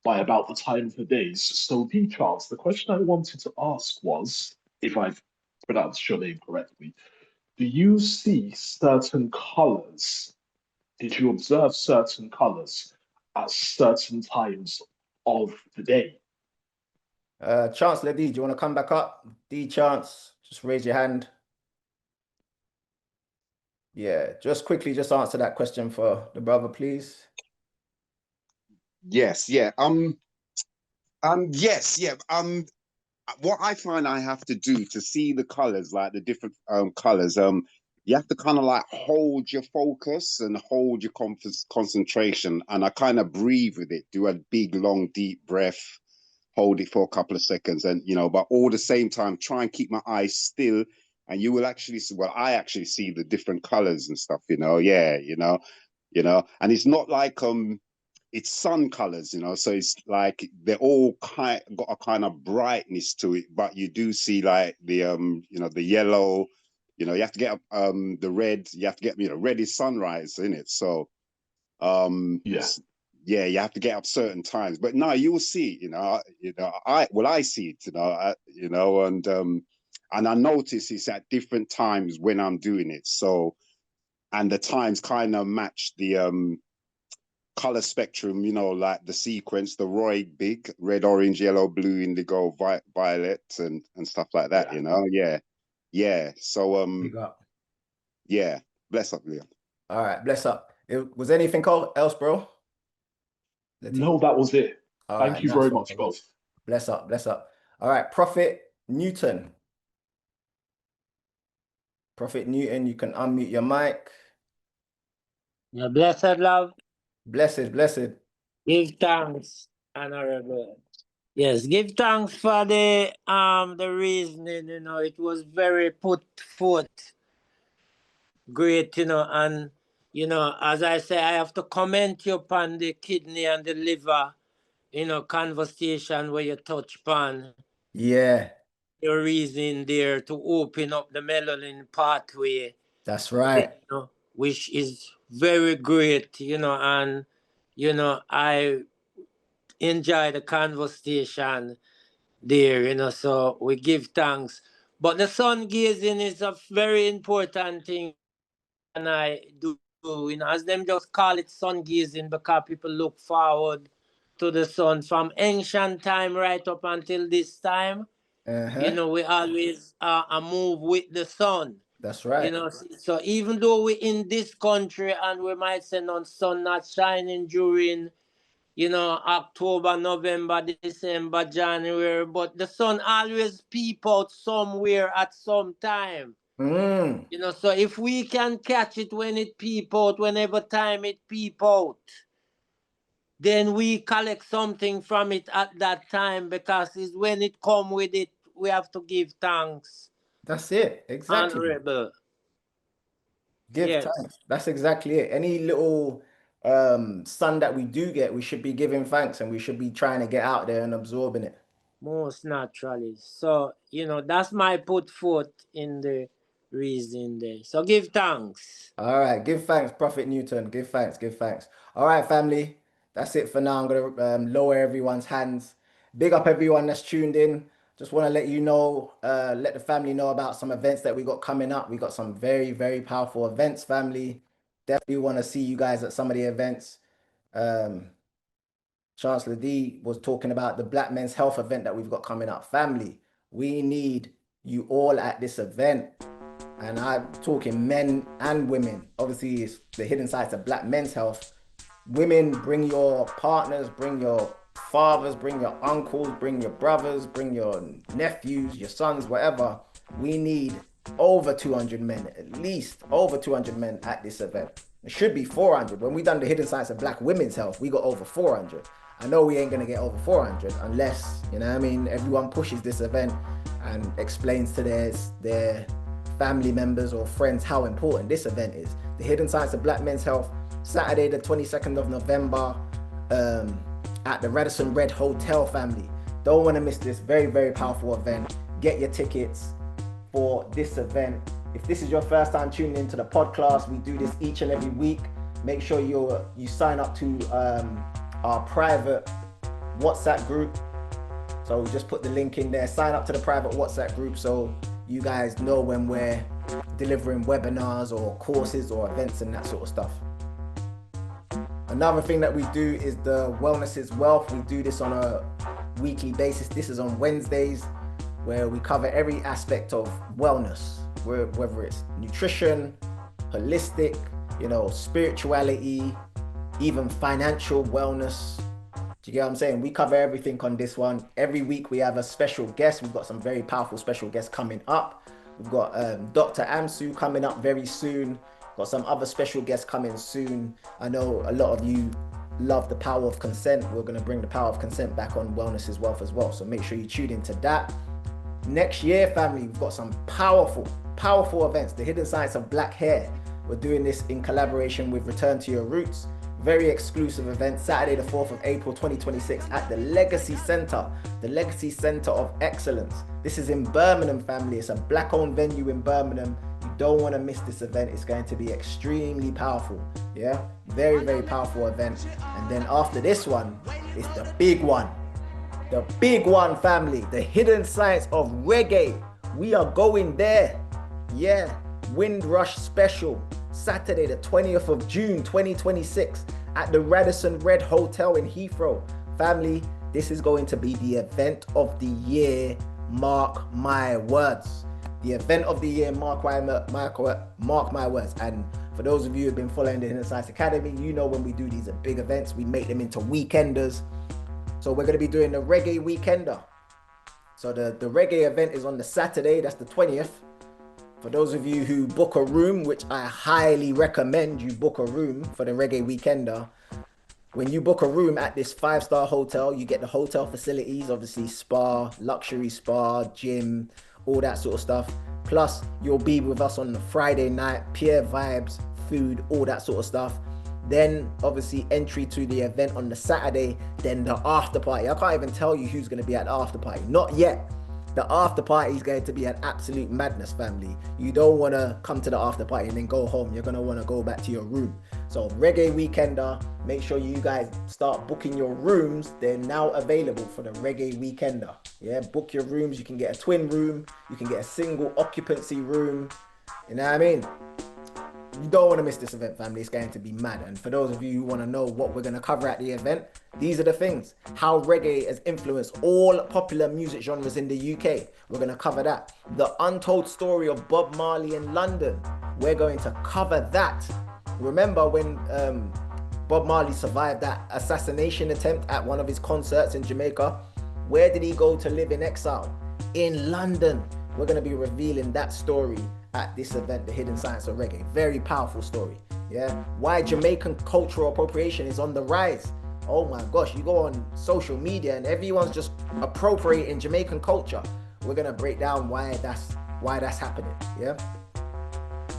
by about the time of the days. So D Charts, the question I wanted to ask was, if I've pronounced your name correctly, do you see certain colors? Did you observe certain colors at certain times of the day? Chancellor D, do you want to come back up? D Chance, Just raise your hand. Yeah, just quickly, just answer that question for the brother, please. Yes, yeah. Yes, yeah. What I find I have to do to see the colors, like the different colors, you have to kind of like hold your focus and hold your concentration, and I kind of breathe with it, do a big, long, deep breath, hold it for a couple of seconds, and but all the same time, try and keep my eyes still, and you will actually see. Well, I actually see the different colors and stuff. Yeah, and it's not like it's sun colors, so it's like they're all got a kind of brightness to it, but you do see like the the yellow, you have to get the red, you have to get red is sunrise in it, so yeah, you have to get up certain times, but no, you will see, I see it, and I notice it's at different times when I'm doing it, so, and the times kind of match the color spectrum, like the sequence, the Roy big, red, orange, yellow, blue, indigo, violet, and stuff like that, yeah. So Big up. yeah, bless up, Leon. All right, bless up. Was anything else, bro? No, that was it. All Thank right, you nice very one, much, brother. both. Bless up, bless up. All right, Prophet Newton. Prophet Newton, you can unmute your mic. Yeah, blessed love. Blessed. Give thanks, honorable. Yes, give thanks for the reasoning, it was very put forth. Great, and as I say, I have to comment you upon the kidney and the liver, conversation where you touch upon. Yeah. Your reasoning there to open up the melanin pathway. That's right. Which is very great, and I enjoy the conversation there, so we give thanks. But the sun gazing is a very important thing, and I do, as them just call it sun gazing because people look forward to the sun from ancient time right up until this time. We always move with the sun. That's right. So even though we in this country and we might say no sun not shining during October, November, December, January, but the sun always peep out somewhere at some time. So if we can catch it when it peep out, whenever time it peep out, then we collect something from it at that time, because it's when it come with it, we have to give thanks. That's it, exactly. Honorable. Give thanks. That's exactly it. Any little sun that we do get, we should be giving thanks, and we should be trying to get out there and absorbing it. Most naturally. So, that's my put forth in the reason there. So give thanks. All right, give thanks, Prophet Newton. Give thanks. All right, family. That's it for now. I'm going to lower everyone's hands. Big up everyone that's tuned in. Just want to let you know, let the family know about some events that we got coming up. We got some very, very powerful events, family. Definitely want to see you guys at some of the events. Chancellor D was talking about the Black Men's Health event that we've got coming up. Family, we need you all at this event. And I'm talking men and women. Obviously, it's the hidden sides of Black Men's Health. Women, bring your partners, bring your fathers, bring your uncles, bring your brothers, bring your nephews, your sons, whatever. We need over 200 men, at least over 200 men at this event. It should be 400. When we done the hidden sides of Black Women's Health, we got over 400. I know we ain't gonna get over 400 unless, everyone pushes this event and explains to their family members or friends how important this event is. The hidden sides of Black Men's Health, Saturday the 22nd of November, at the Radisson Red Hotel, family. Don't want to miss this very, very powerful event. Get your tickets for this event. If this is your first time tuning into the podcast, we do this each and every week. Make sure you sign up to our private WhatsApp group. So just put the link in there. Sign up to the private WhatsApp group so you guys know when we're delivering webinars or courses or events and that sort of stuff. Another thing that we do is the Wellness is Wealth. We do this on a weekly basis. This is on Wednesdays. where we cover every aspect of wellness, whether it's nutrition, holistic, spirituality, even financial wellness. Do you get what I'm saying? We cover everything on this one. Every week we have a special guest. We've got some very powerful special guests coming up. We've got Dr. Amsu coming up very soon. Got some other special guests coming soon. I know a lot of you love the power of consent. We're going to bring the power of consent back on Wellness is Wealth as well. So make sure you tune into that. Next year, family, we've got some powerful events. The Hidden Science of Black Hair. We're doing this in collaboration with Return to Your Roots. Very exclusive event, Saturday the 4th of April 2026 at the Legacy Centre, the Legacy Centre of Excellence. This is in Birmingham, family. It's a black-owned venue in Birmingham. You don't want to miss this event. It's going to be extremely powerful. Yeah, very, very powerful event. And then after this one, it's the big one. The big one, family. The Hidden Science of Reggae. We are going there. Yeah, Windrush Special. Saturday, the 20th of June, 2026 at the Radisson Red Hotel in Heathrow. Family, this is going to be the event of the year. Mark my words. The event of the year, mark my words. And for those of you who've been following the Hidden Science Academy, you know when we do these big events, we make them into weekenders. So we're going to be doing the Reggae Weekender. So the reggae event is on the Saturday, that's the 20th. For those of you who book a room, which I highly recommend you book a room for the Reggae Weekender. When you book a room at this 5-star hotel, you get the hotel facilities, obviously spa, luxury spa, gym, all that sort of stuff. Plus, you'll be with us on the Friday night, peer vibes, food, all that sort of stuff. Then, obviously, entry to the event on the Saturday, then the after party. I can't even tell you who's going to be at the after party. Not yet. The after party is going to be an absolute madness, family. You don't want to come to the after party and then go home. You're going to want to go back to your room. So Reggae Weekender, make sure you guys start booking your rooms. They're now available for the Reggae Weekender. Yeah, book your rooms. You can get a twin room. You can get a single occupancy room. You know what I mean? You don't want to miss this event, family. It's going to be mad. And for those of you who want to know what we're going to cover at the event, these are the things. How reggae has influenced all popular music genres in the UK. We're going to cover that. The untold story of Bob Marley in London. We're going to cover that. Remember when Bob Marley survived that assassination attempt at one of his concerts in Jamaica? Where did he go to live in exile? In London. We're going to be revealing that story at this event, the Hidden Science of Reggae. Very powerful story. Yeah. Why Jamaican cultural appropriation is on the rise. Oh my gosh, you go on social media and everyone's just appropriating Jamaican culture. We're gonna break down why that's happening. Yeah.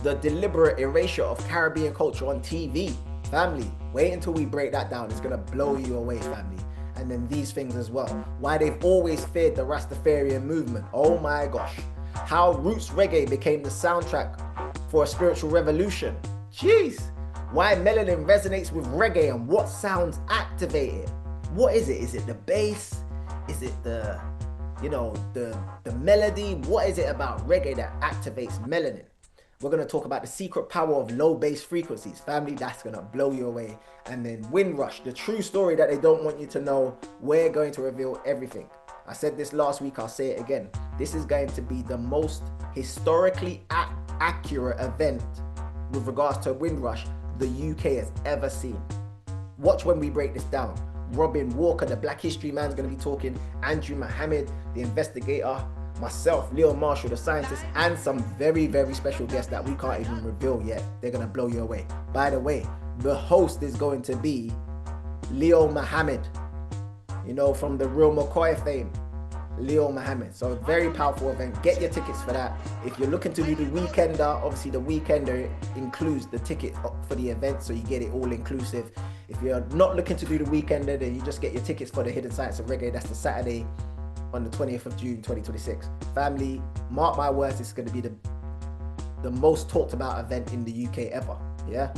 The deliberate erasure of Caribbean culture on TV. Family, wait until we break that down. It's gonna blow you away, family. And then these things as well. Why they've always feared the Rastafarian movement. Oh my gosh. How roots reggae became the soundtrack for a spiritual revolution. Jeez. Why melanin resonates with reggae and what sounds activate it. What is it? Is it the bass? Is it the melody? What is it about reggae that activates melanin? We're going to talk about the secret power of low bass frequencies. Family, that's going to blow you away. And then Windrush, the true story that they don't want you to know. We're going to reveal everything. I said this last week, I'll say it again. This is going to be the most historically accurate event with regards to Windrush the UK has ever seen. Watch when we break this down. Robin Walker, the Black History Man, is going to be talking. Andrew Mohammed, the investigator. Myself, Leo Marshall, the scientist, and some very, very special guests that we can't even reveal yet. They're going to blow you away. By the way, the host is going to be Leo Mohammed. From the Real McCoy fame, Leo Mohammed. So very powerful event. Get your tickets for that. If you're looking to do the Weekender, obviously the Weekender includes the ticket for the event, so you get it all inclusive. If you're not looking to do the Weekender, then you just get your tickets for the Hidden Science of Reggae. That's the Saturday on the 20th of June 2026. Family, mark my words, it's going to be the most talked about event in the UK ever. Yeah.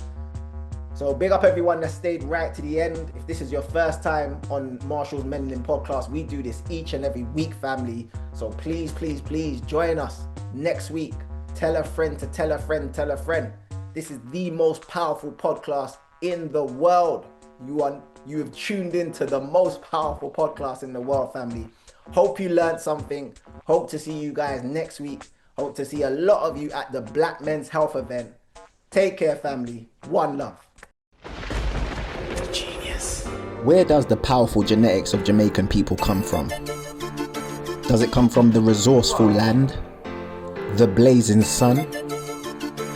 So big up everyone that stayed right to the end. If this is your first time on Marshall's MELANIN Podcast, we do this each and every week, family. So please, please, please join us next week. Tell a friend to tell a friend, tell a friend. This is the most powerful podcast in the world. You have tuned into the most powerful podcast in the world, family. Hope you learned something. Hope to see you guys next week. Hope to see a lot of you at the Black Men's Health event. Take care, family. One love. Genius. Where does the powerful genetics of Jamaican people come from? Does it come from the resourceful land, the blazing sun,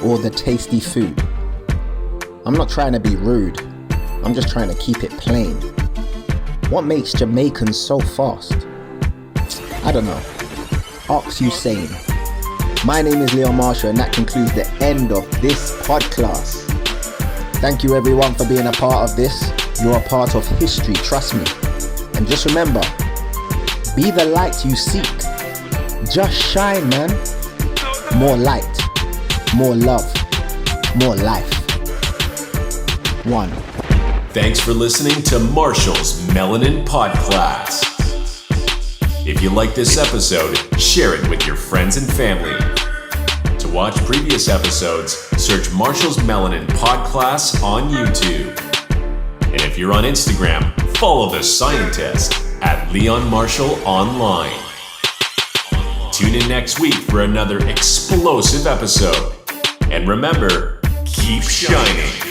or the tasty food? I'm not trying to be rude. I'm just trying to keep it plain. What makes Jamaicans so fast? I don't know. Ask Usain. My name is Leon Marshall, and that concludes the end of this podcast. Thank you everyone for being a part of this. You're a part of history, trust me. And just remember, be the light you seek. Just shine, man. More light, more love, more life. One. Thanks for listening to Marshall's Melanin Podclass. If you like this episode, share it with your friends and family. To watch previous episodes, search Marshall's Melanin Podclass on YouTube. And if you're on Instagram, follow the scientist at Leon Marshall Online. Tune in next week for another explosive episode. And remember, keep shining.